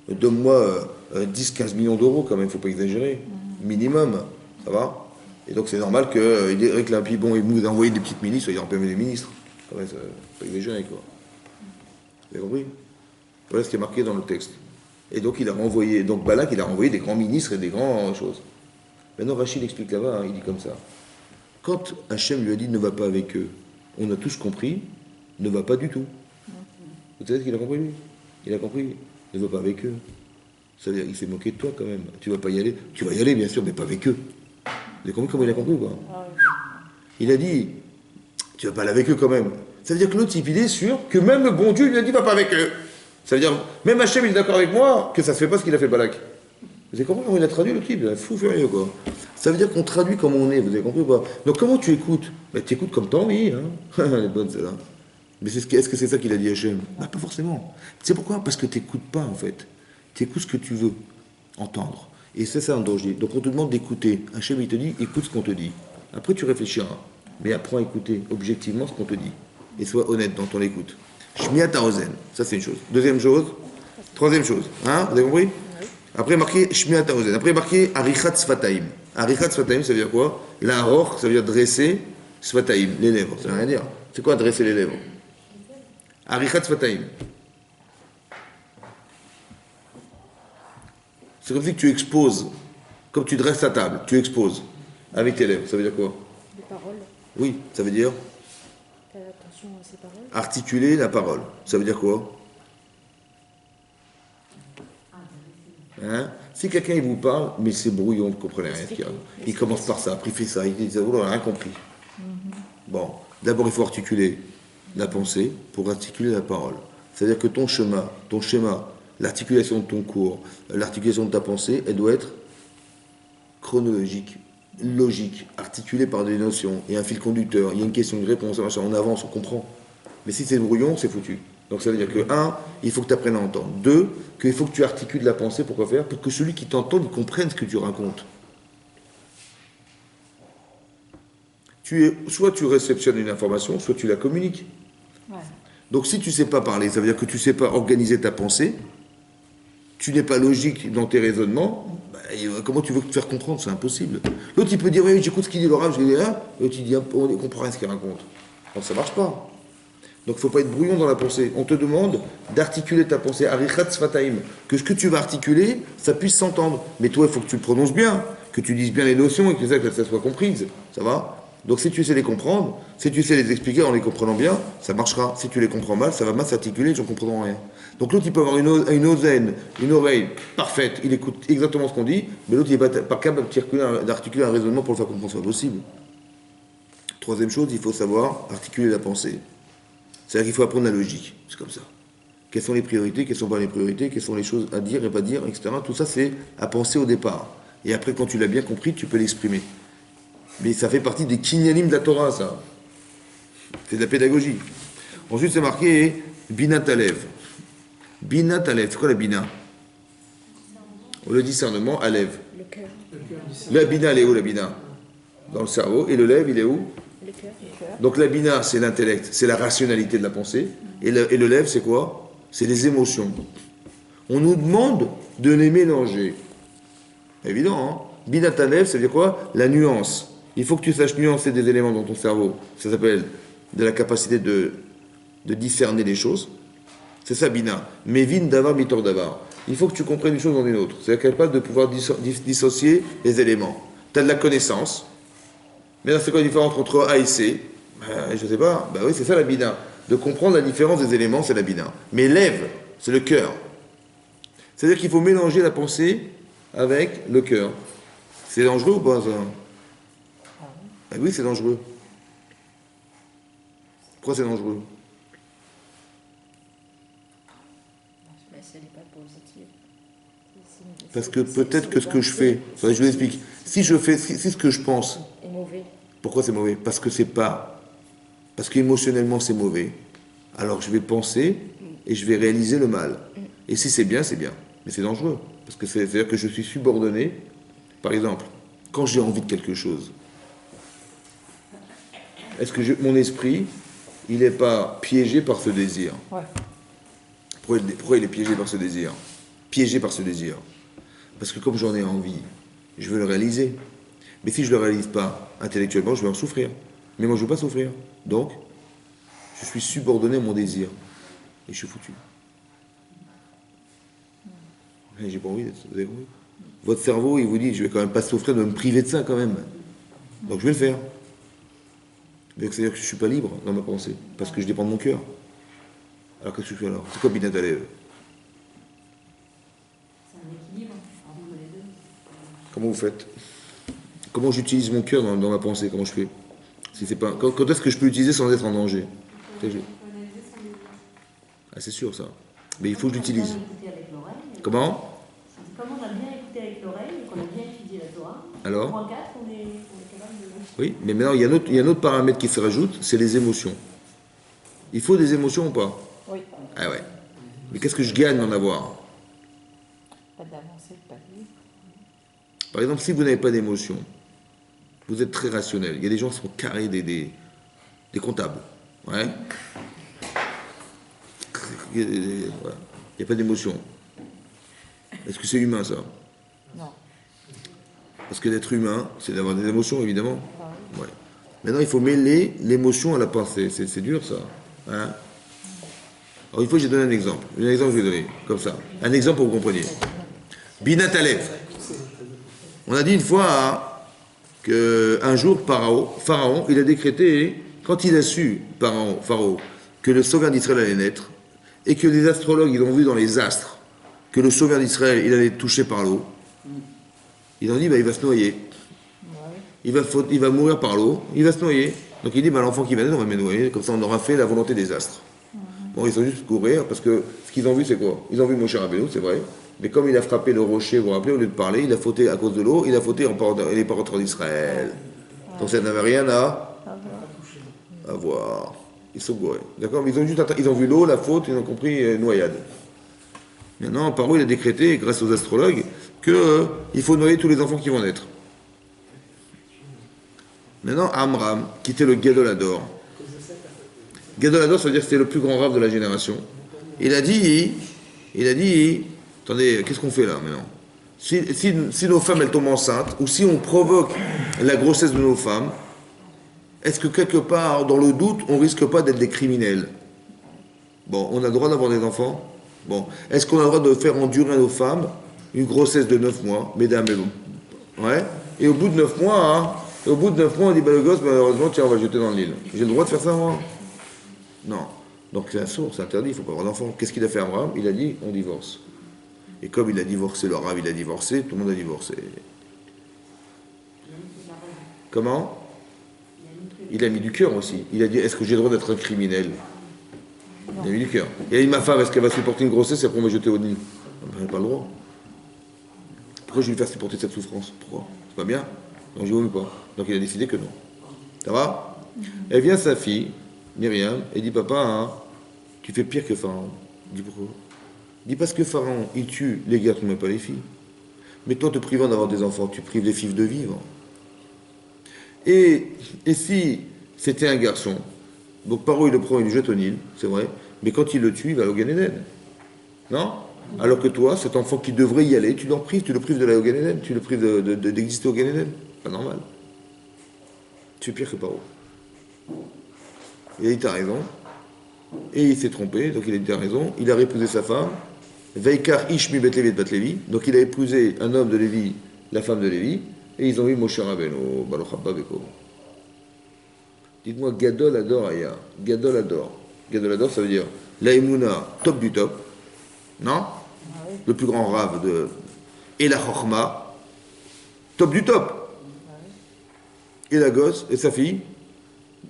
donne-moi 10-15 millions d'euros quand même, il ne faut pas exagérer. Minimum, ça va? Et donc c'est normal qu'il réclame, puis bon, il nous a envoyé des petites ministres, il a empêché des ministres. Quand même, c'est pas exagéré, quoi. Vous avez compris? Voilà ce qui est marqué dans le texte. Et donc il a renvoyé, donc Balak, il a renvoyé des grands ministres et des grandes choses. Maintenant Rachid explique là-bas, hein, il dit comme ça. Quand Hachem lui a dit ne va pas avec eux, on a tous compris, ne va pas du tout. Vous savez ce qu'il a compris lui? Il a compris, ne va pas avec eux. Ça veut dire qu'il s'est moqué de toi quand même. Tu vas pas y aller. Tu vas y aller bien sûr, mais pas avec eux. Vous avez compris comment il a compris ou pas? Il a dit, tu vas pas aller avec eux quand même. Ça veut dire que l'autre il est sûr que même le bon Dieu lui a dit va pas avec eux. Ça veut dire, même Hachem il est d'accord avec moi que ça se fait pas ce qu'il a fait Balak. Vous avez compris comment il a traduit le type? Il est fou furieux quoi. Ça veut dire qu'on traduit comme on est, vous avez compris ou pas? Donc comment tu écoutes? Ben, tu écoutes comme t'as envie, hein. Elle est bonne celle-là. Mais est-ce que c'est ça qu'il a dit Hachem? Ben, pas forcément. Tu sais pourquoi? Parce que tu n'écoutes pas en fait. Tu écoutes ce que tu veux entendre. Et c'est ça un danger. Donc on te demande d'écouter. Hachem il te dit, écoute ce qu'on te dit. Après tu réfléchiras. Mais apprends à écouter objectivement ce qu'on te dit. Et sois honnête dans ton écoute. Shmiat Haozen, ça c'est une chose. Deuxième chose, troisième chose. Hein? Vous avez compris? Après marqué Shmiat Haozen. Après marqué Arichat Sfataim. Arichat Sfataim, ça veut dire quoi? L'ahor, ça veut dire dresser Sfataim, les lèvres. Ça veut rien dire. C'est quoi dresser les lèvres? Arichat Sfataim. C'est comme si tu exposes, comme tu dresses ta table, tu exposes avec tes lèvres. Ça veut dire quoi?
Des paroles.
Oui, ça veut dire
Fais attention à ces paroles.
articuler la parole. Ça veut dire quoi? Hein? Si quelqu'un il vous parle, mais c'est brouillon, vous ne comprenez rien. Il commence par ça, après il fait ça, il dit, on n'a rien compris. Bon, d'abord il faut articuler la pensée pour articuler la parole. C'est-à-dire que ton schéma, l'articulation de ton cours, l'articulation de ta pensée, elle doit être chronologique, logique, articulée par des notions. Il y a un fil conducteur, il y a une question, une réponse, on avance, on comprend. Mais si c'est brouillon, c'est foutu. Donc ça veut dire que, 1, il faut que tu apprennes à entendre. 2, qu'il faut que tu articules la pensée, pourquoi faire? Pour que celui qui t'entend, il comprenne ce que tu racontes. Soit tu réceptionnes une information, soit tu la communiques.
Ouais.
Donc si tu ne sais pas parler, ça veut dire que tu ne sais pas organiser ta pensée, tu n'es pas logique dans tes raisonnements, comment tu veux te faire comprendre? C'est impossible. L'autre il peut dire, oui, j'écoute ce qu'il dit l'oracle, je dis là, l'autre il dit, on ne comprend rien ce qu'il raconte. Donc ça ne marche pas. Donc il ne faut pas être brouillon dans la pensée. On te demande d'articuler ta pensée, arichat sfataim, que ce que tu vas articuler, ça puisse s'entendre. Mais toi, il faut que tu le prononces bien, que tu dises bien les notions et que ça soit comprise. Ça va? Donc si tu sais les comprendre, si tu sais les expliquer en les comprenant bien, ça marchera. Si tu les comprends mal, ça va mal s'articuler, je ne comprends rien. Donc l'autre, il peut avoir une oseine, une oreille parfaite, il écoute exactement ce qu'on dit, mais l'autre, il n'est pas capable d'articuler un raisonnement pour le faire comprendre, c'est pas possible. Troisième chose, il faut savoir articuler la pensée. C'est-à-dire qu'il faut apprendre la logique. C'est comme ça. Quelles sont les priorités, quelles sont pas les priorités, quelles sont les choses à dire et pas dire, etc. Tout ça, c'est à penser au départ. Et après, quand tu l'as bien compris, tu peux l'exprimer. Mais ça fait partie des kinyanim de la Torah, ça. C'est de la pédagogie. Ensuite, c'est marqué Bina Talev. Bina Talev, c'est quoi la Bina? Le discernement, Alev.
Le cœur.
La Bina, elle est où, la Bina? Dans le cerveau. Et le lève, il est où?
Le cœur.
Donc la Bina, c'est l'intellect, c'est la rationalité de la pensée. Et le lève, c'est quoi? C'est les émotions. On nous demande de les mélanger. Évident, hein? Bina Talev, ça veut dire quoi? La nuance. Il faut que tu saches nuancer des éléments dans ton cerveau. Ça s'appelle de la capacité de discerner les choses. C'est ça, Bina. Mais vin d'avar, mitor d'avar. Il faut que tu comprennes une chose dans une autre. C'est capable de pouvoir dissocier les éléments. Tu as de la connaissance. Mais là, c'est quoi la différence entre A et C? Je ne sais pas. Ben oui, c'est ça la Bina. De comprendre la différence des éléments, c'est la Bina. Mais lève, c'est le cœur. C'est-à-dire qu'il faut mélanger la pensée avec le cœur. C'est dangereux ou pas, ça? Ben oui, c'est dangereux. Pourquoi c'est dangereux?
Mais ce n'est pas positif.
Parce que peut-être que ce que je fais, je vous explique. Si ce que je pense,
est mauvais.
pourquoi c'est mauvais? Parce que c'est pas, parce qu'émotionnellement c'est mauvais. Alors je vais penser et je vais réaliser le mal. Et si c'est bien, c'est bien. Mais c'est dangereux. Parce que c'est-à-dire que je suis subordonné. Par exemple, quand j'ai envie de quelque chose, est-ce que mon esprit, il n'est pas piégé par ce désir?
Ouais.
Pourquoi il est piégé par ce désir? Piégé par ce désir. Parce que comme j'en ai envie, je veux le réaliser. Mais si je ne le réalise pas intellectuellement, je vais en souffrir. Mais moi, je ne veux pas souffrir. Donc, je suis subordonné à mon désir. Et je suis foutu. Et j'ai pas envie d'être. Vous avez compris? Votre cerveau, il vous dit, je vais quand même pas souffrir de me priver de ça quand même. Donc je vais le faire. Donc c'est-à-dire que je ne suis pas libre dans ma pensée. Parce que je dépends de mon cœur. Alors qu'est-ce que je fais alors? C'est quoi Binat Alev?
C'est un équilibre entre les deux.
Comment vous faites? Comment j'utilise mon cœur dans ma pensée? Comment je fais? Si c'est pas... Quand est-ce que je peux l'utiliser sans être en danger? Ah, c'est sûr ça. Mais il faut que je l'utilise. Comment?
Comme on a bien écouté avec l'oreille et qu'on a bien étudié la Torah,
Alors?
point 4, on est capable de...
Oui, mais maintenant, il y a un autre paramètre qui se rajoute, c'est les émotions. Il faut des émotions ou pas?
Oui.
Ah ouais. Mais qu'est-ce que je gagne d'en avoir?
Pas d'avancer, pas de vivre.
Par exemple, si vous n'avez pas d'émotions, vous êtes très rationnel. Il y a des gens qui sont carrés, des comptables. Ouais. Il n'y a pas d'émotion. Est-ce que c'est humain, ça?
Non.
Parce que d'être humain, c'est d'avoir des émotions, évidemment. Ouais. Maintenant, il faut mêler l'émotion à la pensée. C'est dur, ça. Hein? Alors, il faut que je donne un exemple. Un exemple, je vais donner, comme ça. Un exemple pour que vous compreniez. Binat Alev. On a dit une fois qu'un jour, Pharaon, il a décrété, quand il a su, Pharaon, que le sauveur d'Israël allait naître, et que les astrologues, ils ont vu dans les astres que le sauveur d'Israël, il allait être touché par l'eau, ils ont dit, il va se noyer. Il va mourir par l'eau, il va se noyer. Donc il dit, l'enfant qui va naître, on va me noyer, comme ça on aura fait la volonté des astres. Bon, ils ont juste courir, parce que ce qu'ils ont vu, c'est quoi? Ils ont vu Moshe Rabbeinu, c'est vrai, mais comme il a frappé le rocher, vous vous rappelez, au lieu de parler, il a fauté à cause de l'eau, il a fauté il n'est pas rentré en Israël. Donc ça n'avait rien à voir. Ils sont gourés. D'accord? Mais ils ont vu l'eau, la faute, ils ont compris noyade. Maintenant, Paro, il a décrété, grâce aux astrologues, qu'il faut noyer tous les enfants qui vont naître. Maintenant, Amram, qui était le Gadolador. Gadolador, ça veut dire que c'était le plus grand rave de la génération. Il a dit, attendez, qu'est-ce qu'on fait là maintenant? Si nos femmes, elles tombent enceintes, ou si on provoque la grossesse de nos femmes, est-ce que quelque part, dans le doute, on risque pas d'être des criminels? Bon, on a le droit d'avoir des enfants? Bon, est-ce qu'on a le droit de faire endurer à nos femmes une grossesse de 9 mois, mesdames et vous? Ouais. Et au bout de 9 mois, on dit, le gosse, malheureusement, tiens, on va le jeter dans l'île. J'ai le droit de faire ça, moi? Non. Donc c'est un sourd, c'est interdit, il ne faut pas avoir d'enfant. Qu'est-ce qu'il a fait Abraham? Il a dit, on divorce. Et comme il a divorcé, le rave, il a divorcé, tout le monde a divorcé. Comment? il a mis du cœur aussi. Il a dit, est-ce que j'ai le droit d'être un criminel? Il a mis du cœur. Il a dit, ma femme, est-ce qu'elle va supporter une grossesse et après on va jeter au Nil? Elle n'a pas le droit. Pourquoi je vais lui faire supporter cette souffrance? Pourquoi? C'est pas bien? Donc je ne veux pas. Donc il a décidé que non. Ça va? Elle vient sa fille, Myriam, et dit, papa, hein, tu fais pire que Pharaon. Il dit, pourquoi? Il dit, parce que Pharaon, il tue les garçons, mais pas les filles. Mais toi, te privant d'avoir des enfants, tu prives les filles de vivre. Et si c'était un garçon, donc Paro, il le prend, il le jette au Nil, c'est vrai, mais quand il le tue, il va au Gan Eden. Non? Alors que toi, cet enfant qui devrait y aller, tu le prives de la au Gan Eden, tu le prives d'exister au Gan Eden. Pas normal. Tu es pire que Paro. Il a dit, t'as raison. Et il s'est trompé, donc il a dit, t'as raison. Il a épousé sa femme. Veikar Ishmi Bet Levi Bat Levi. Donc il a épousé un homme de Lévi, la femme de Lévi, et ils ont eu Moshe Rabbeinu, Baruch Haba Beko. Dites-moi, Gadol adore Aya. Gadol adore. Gadol adore, ça veut dire la Emouna, top du top. Non? Le plus grand rave de. Et la Chochma, top du top. Et la gosse, et sa fille,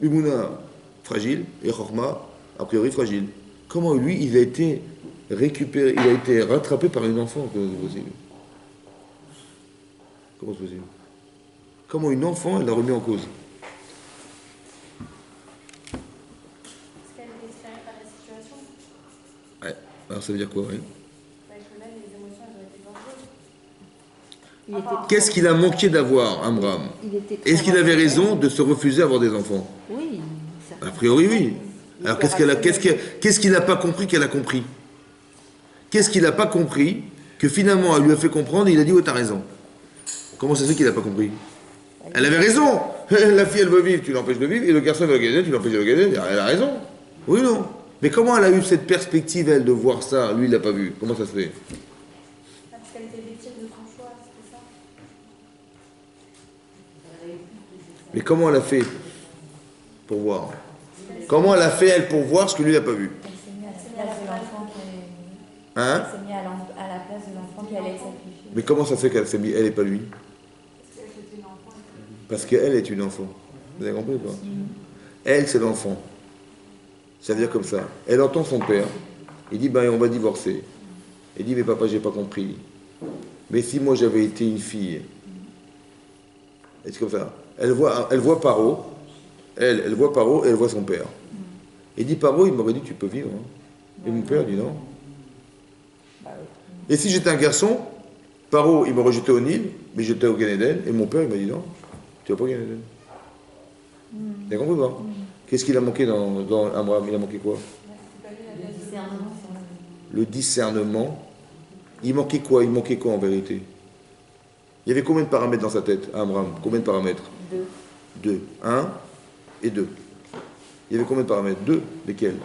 Emouna, fragile, et Chochma, a priori fragile. Comment lui, il a été récupéré, il a été rattrapé par une enfant? Comment c'est possible? Comment c'est possible? Comment une enfant, elle l'a remis en cause?
Est-ce qu'elle était extérieure à la situation?
Ouais. Alors ça veut dire quoi, oui?
Avec le même, les émotions, elles ont été dangereuses.
Il était
Qu'est-ce qu'il a manqué d'avoir, Amram?
il était
Est-ce qu'il avait raison de se refuser à avoir des enfants?
Oui.
A priori, oui. Alors qu'est-ce qu'il n'a pas compris qu'elle a compris? Qu'est-ce qu'il n'a pas compris que finalement elle lui a fait comprendre et il a dit, oh, t'as raison. Comment ça se fait qu'il n'a pas compris? Elle avait raison. La fille, elle veut vivre, tu l'empêches de vivre, et le garçon veut gagner, tu l'empêches de gagner. Elle a raison. Oui ou non? Mais comment elle a eu cette perspective, elle, de voir ça? Lui, il l'a pas vu. Comment ça se fait?
Parce qu'elle était victime de son choix, c'était ça.
Mais comment elle a fait pour voir? Comment elle a fait, elle, pour voir ce que lui n'a pas vu?
Elle s'est mise à la place de l'enfant qui
Hein?
elle s'est mise à la place de l'enfant qui allait être sacrifié.
Mais comment ça se fait qu'elle s'est mise, elle et pas lui? Parce qu'elle est une enfant. Vous avez compris ou pas? Elle, c'est l'enfant. Ça veut dire comme ça. Elle entend son père. Il dit, ben, on va divorcer. Elle dit, mais papa, j'ai pas compris. Mais si moi j'avais été une fille. Et c'est comme ça. Elle voit Paro. Elle voit Paro et elle voit son père. Il dit, Paro, il m'aurait dit, tu peux vivre. Hein. Et mon père dit non. Et si j'étais un garçon, Paro, il m'aurait jeté au Nil, mais j'étais au Gan Eden, et mon père, il m'a dit non, tu vas pas au Gan Eden. T'as compris ou pas? Qu'est-ce qu'il a manqué dans Abraham? Il a manqué quoi? Le discernement. Il manquait quoi? Il manquait quoi en vérité? Il y avait combien de paramètres dans sa tête, à Abraham? Combien de paramètres? Deux. Un et deux. Il y avait combien de paramètres? Deux. Lesquels?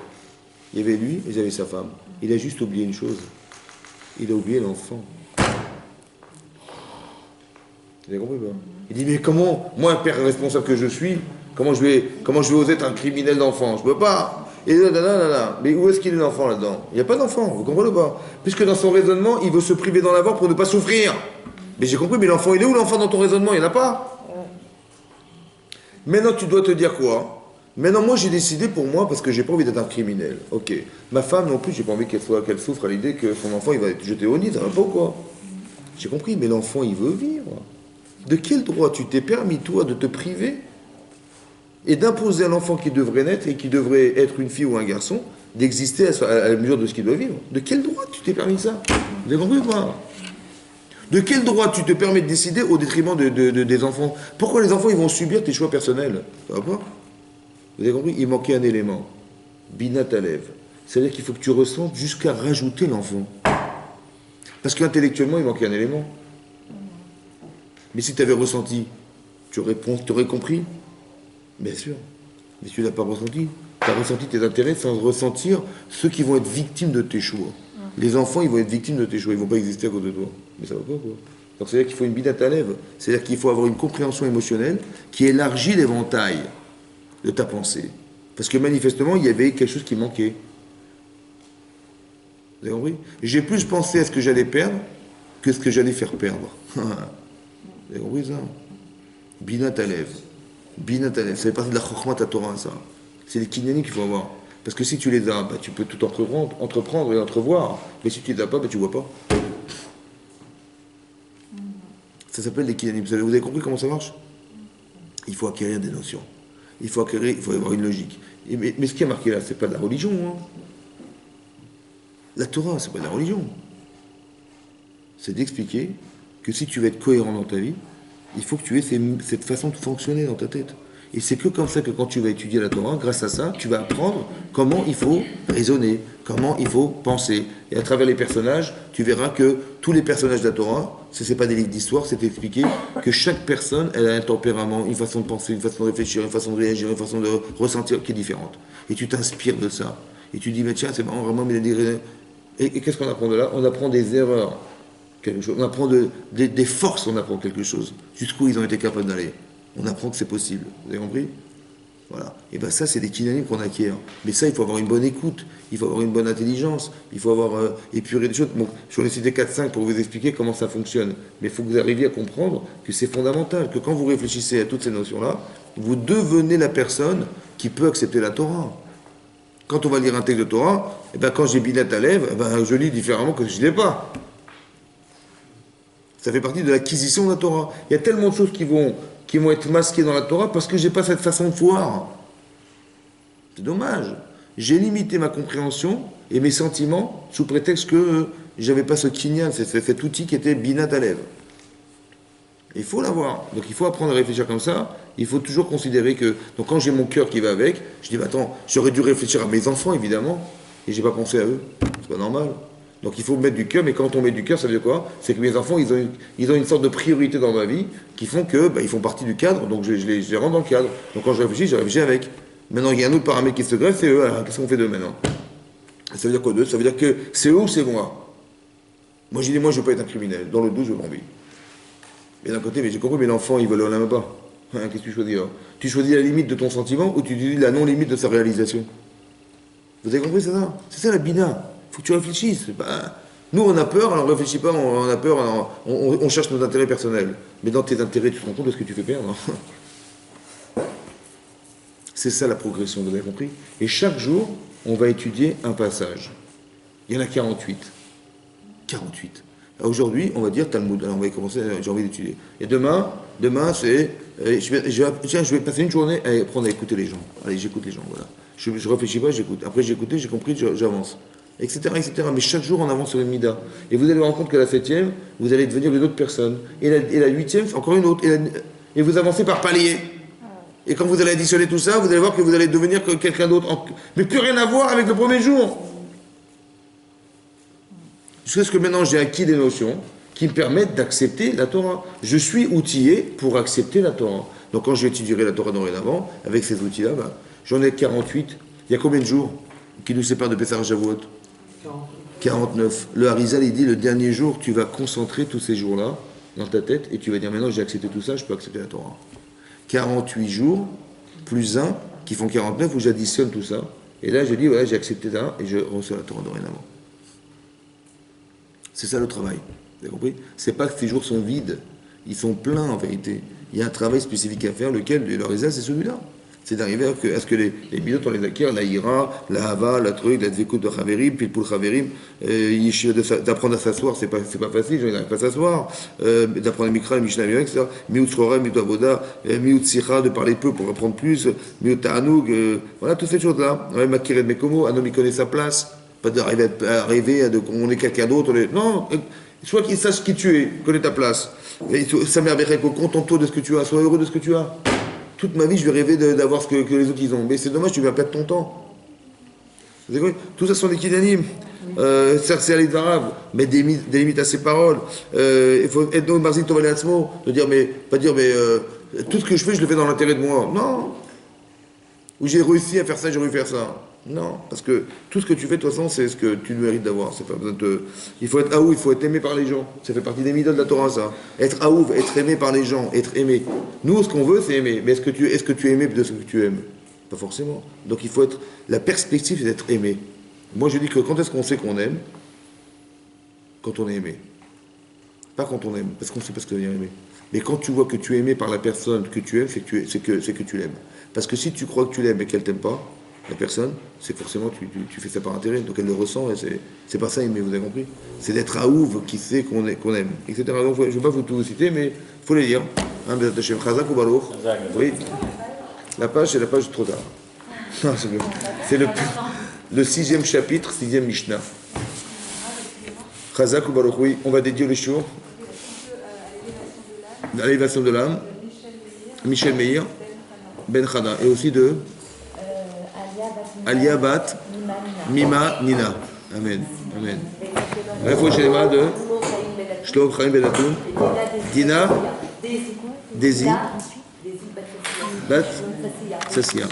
Il y avait lui et il y avait sa femme. Il a juste oublié une chose. Il a oublié l'enfant. Vous avez compris, quoi? Il dit, mais comment, moi, un père responsable que je suis, comment je vais oser être un criminel d'enfant? Je ne peux pas. Et là. Mais où est-ce qu'il est l'enfant là-dedans? Il n'y a pas d'enfant, vous comprenez pas? Puisque dans son raisonnement, il veut se priver d'en avoir pour ne pas souffrir. Mais j'ai compris, mais l'enfant, il est où l'enfant dans ton raisonnement? Il n'y en a pas. Maintenant, tu dois te dire quoi? Maintenant, moi, j'ai décidé pour moi, parce que j'ai pas envie d'être un criminel. Ok. Ma femme, non plus, j'ai pas envie qu'elle souffre à l'idée que son enfant, il va être jeté au nid, ça va pas ou quoi? J'ai compris, mais l'enfant, il veut vivre. De quel droit tu t'es permis, toi, de te priver et d'imposer à l'enfant qui devrait naître et qui devrait être une fille ou un garçon, d'exister à la mesure de ce qu'il doit vivre? De quel droit tu t'es permis ça? Vous avez compris ou pas? De quel droit tu te permets de décider au détriment des enfants? Pourquoi les enfants, ils vont subir tes choix personnels? Ça va pas? Vous avez compris? Il manquait un élément. Binat Alev. C'est-à-dire qu'il faut que tu ressentes jusqu'à rajouter l'enfant. Parce qu'intellectuellement, il manquait un élément. Mais si tu avais ressenti, tu aurais compris? Bien sûr. Mais tu ne l'as pas ressenti. Tu as ressenti tes intérêts sans ressentir ceux qui vont être victimes de tes choix. Les enfants, ils vont être victimes de tes choix. Ils ne vont pas exister à cause de toi. Mais ça va pas, quoi. Donc c'est-à-dire qu'il faut une binat Alev. C'est-à-dire qu'il faut avoir une compréhension émotionnelle qui élargit l'éventail de ta pensée. Parce que manifestement, il y avait quelque chose qui manquait. Vous avez compris? J'ai plus pensé à ce que j'allais perdre que ce que j'allais faire perdre. Vous avez compris ça? Binat Alev. Binat Alev, ça fait partie de la Chokhmat Torah, ça. C'est les kinyanim qu'il faut avoir. Parce que si tu les as, tu peux tout entreprendre et entrevoir. Mais si tu les as pas, tu vois pas. Ça s'appelle les kinyanim. Vous avez compris comment ça marche? Il faut acquérir des notions. Il faut avoir une logique. Mais ce qui est marqué là, c'est pas de la religion. Hein. La Torah, c'est pas de la religion. C'est d'expliquer que si tu veux être cohérent dans ta vie, il faut que tu aies cette façon de fonctionner dans ta tête. Et c'est que comme ça que quand tu vas étudier la Torah, grâce à ça, tu vas apprendre comment il faut raisonner, comment il faut penser. Et à travers les personnages, tu verras que tous les personnages de la Torah, ce n'est pas des livres d'histoire, c'est expliqué que chaque personne, elle a un tempérament, une façon de penser, une façon de réfléchir, une façon de réagir, une façon de ressentir qui est différente. Et tu t'inspires de ça. Et tu dis, mais tiens, c'est marrant, vraiment, mais et qu'est-ce qu'on apprend de là? On apprend des erreurs. Quelque chose. On apprend des forces, on apprend quelque chose. Jusqu'où ils ont été capables d'aller. On apprend que c'est possible. Vous avez compris? Voilà. Et bien ça, c'est des kinyanim qu'on acquiert. Mais ça, il faut avoir une bonne écoute, il faut avoir une bonne intelligence, il faut avoir épuré des choses. Bon, je vais en citer 4-5 pour vous expliquer comment ça fonctionne. Mais il faut que vous arriviez à comprendre que c'est fondamental, que quand vous réfléchissez à toutes ces notions-là, vous devenez la personne qui peut accepter la Torah. Quand on va lire un texte de Torah, et ben quand j'ai Binat Alev, je lis différemment que si je ne l'ai pas. Ça fait partie de l'acquisition de la Torah. Il y a tellement de choses qui vont être masquées dans la Torah parce que je n'ai pas cette façon de voir. C'est dommage. J'ai limité ma compréhension et mes sentiments sous prétexte que je n'avais pas ce kinyan, cet outil qui était Binat Alev. Il faut l'avoir. Donc il faut apprendre à réfléchir comme ça. Il faut toujours considérer que... Donc quand j'ai mon cœur qui va avec, je dis, attends, j'aurais dû réfléchir à mes enfants, évidemment, et je n'ai pas pensé à eux. C'est pas normal. Donc il faut mettre du cœur, mais quand on met du cœur, ça veut dire quoi? C'est que mes enfants, ils ont une sorte de priorité dans ma vie qui font que ils font partie du cadre, donc je les rentre dans le cadre. Donc quand je réfléchis avec. Maintenant, il y a un autre paramètre qui se greffe, c'est eux. Alors, qu'est-ce qu'on fait d'eux maintenant? Ça veut dire quoi d'eux? Ça veut dire que c'est eux ou c'est moi? Moi, j'ai dit, moi, je ne veux pas être un criminel. Dans le doute, je veux envie. Mais d'un côté, mais j'ai compris, mais l'enfant, il veut le même pas. Qu'est-ce que tu choisis là? Tu choisis la limite de ton sentiment ou tu dis la non-limite de sa réalisation? Vous avez compris, c'est ça? C'est ça la bina. Il faut que tu réfléchisses. Nous, on a peur, alors on ne réfléchit pas, on a peur, alors on cherche nos intérêts personnels. Mais dans tes intérêts, tu te rends compte de ce que tu fais perdre. C'est ça la progression, vous avez compris? Et chaque jour, on va étudier un passage. Il y en a 48. 48. Aujourd'hui, on va dire Talmud. Alors on va commencer, j'ai envie d'étudier. Et demain c'est... je vais passer une journée à apprendre à écouter les gens. Allez, j'écoute les gens, voilà. Je ne réfléchis pas, j'écoute. Après, j'ai écouté, j'ai compris, j'avance. Etc., etc. Mais chaque jour, on avance sur une mida. Et vous allez vous rendre compte qu'à la 7e, vous allez devenir une autre personne. Et la 8e, c'est encore une autre. Et vous avancez par palier. Et quand vous allez additionner tout ça, vous allez voir que vous allez devenir quelqu'un d'autre. Mais plus rien à voir avec le premier jour. Jusqu'à ce que maintenant, j'ai acquis des notions qui me permettent d'accepter la Torah. Je suis outillé pour accepter la Torah. Donc quand j'étudierai la Torah dorénavant, avec ces outils-là, j'en ai 48. Il y a combien de jours qui nous séparent de Pessah Shavuot? 49. Le Harizal, il dit, le dernier jour, tu vas concentrer tous ces jours-là dans ta tête et tu vas dire, maintenant j'ai accepté tout ça, je peux accepter la Torah. 48 jours, plus 1, qui font 49, où j'additionne tout ça. Et là, je dis, voilà, j'ai accepté ça et je reçois la Torah dorénavant. C'est ça le travail. Vous avez compris? C'est pas que ces jours sont vides. Ils sont pleins, en vérité. Il y a un travail spécifique à faire, lequel, le Harizal, c'est celui-là. C'est d'arriver à ce que les midotes, on les acquiert, la ira, la hava, la truc, la dvekut de chaverim, puis pour chaverim, d'apprendre à s'asseoir, c'est pas facile, ils n'arrivent pas à s'asseoir, d'apprendre le mikra, le mishnah, etc. Miut srorem, miut avoda, miut sicha, de parler peu pour apprendre plus, miut ta'anoug, voilà, toutes ces choses-là. Makiret mekomo, un homme, il connaît sa place, pas d'arriver à qu'on est quelqu'un d'autre, non, soit qu'il sache qui tu es, connais ta place. Ça m'énerverait qu'au contente-toi de ce que tu as, sois heureux de ce que tu as. Toute ma vie, je vais rêver d'avoir ce que les autres ils ont. Mais c'est dommage, tu vas perdre ton temps. Vous avez compris? Tout ça sont des kinyanim. C'est aller d'arabe, mettre des limites à ses paroles. Il faut être dans le marzik toval atzmo, de dire, mais tout ce que je fais, je le fais dans l'intérêt de moi. Non. Ou j'ai réussi à faire ça, j'ai réussi à faire ça. Non, parce que tout ce que tu fais, de toute façon, c'est ce que tu mérites d'avoir. C'est pas besoin de Il faut être aouf, il faut être aimé par les gens. Ça fait partie des midotes de la Torah, ça. Être aouf, être aimé par les gens, être aimé. Nous, ce qu'on veut, c'est aimer. Mais est-ce que tu es aimé de ce que tu aimes? Pas forcément. Donc il faut être... La perspective, c'est d'être aimé. Moi, je dis que quand est-ce qu'on sait qu'on aime? Quand on est aimé. Pas quand on aime, parce qu'on sait pas ce que veut dire aimer. Mais quand tu vois que tu es aimé par la personne que tu aimes, c'est que tu l'aimes. Parce que si tu crois que tu l'aimes et qu'elle t'aime pas, la personne, c'est forcément tu fais ça par intérêt. Donc elle le ressent et c'est pas ça aimer, vous avez compris? C'est d'être aouv qui sait qu'on aime, etc. Donc je ne vais pas vous tout citer, mais il faut les lire. Hein, Bezat Hashem, Chazak ou Baruch. Oui. La page, c'est la page trop tard. Non, c'est le 6e chapitre, 6e Mishnah. Chazak ou Baruch, oui. On va dédier le shiur à l'élévation de l'âme. Michel Meir, Ben Chana. Et aussi de Alia Bat Mima Nina. Amen. Amen. Refouach Shelema de Shlom Chaim Ben Atoun. Dina Desi Bat Sassia.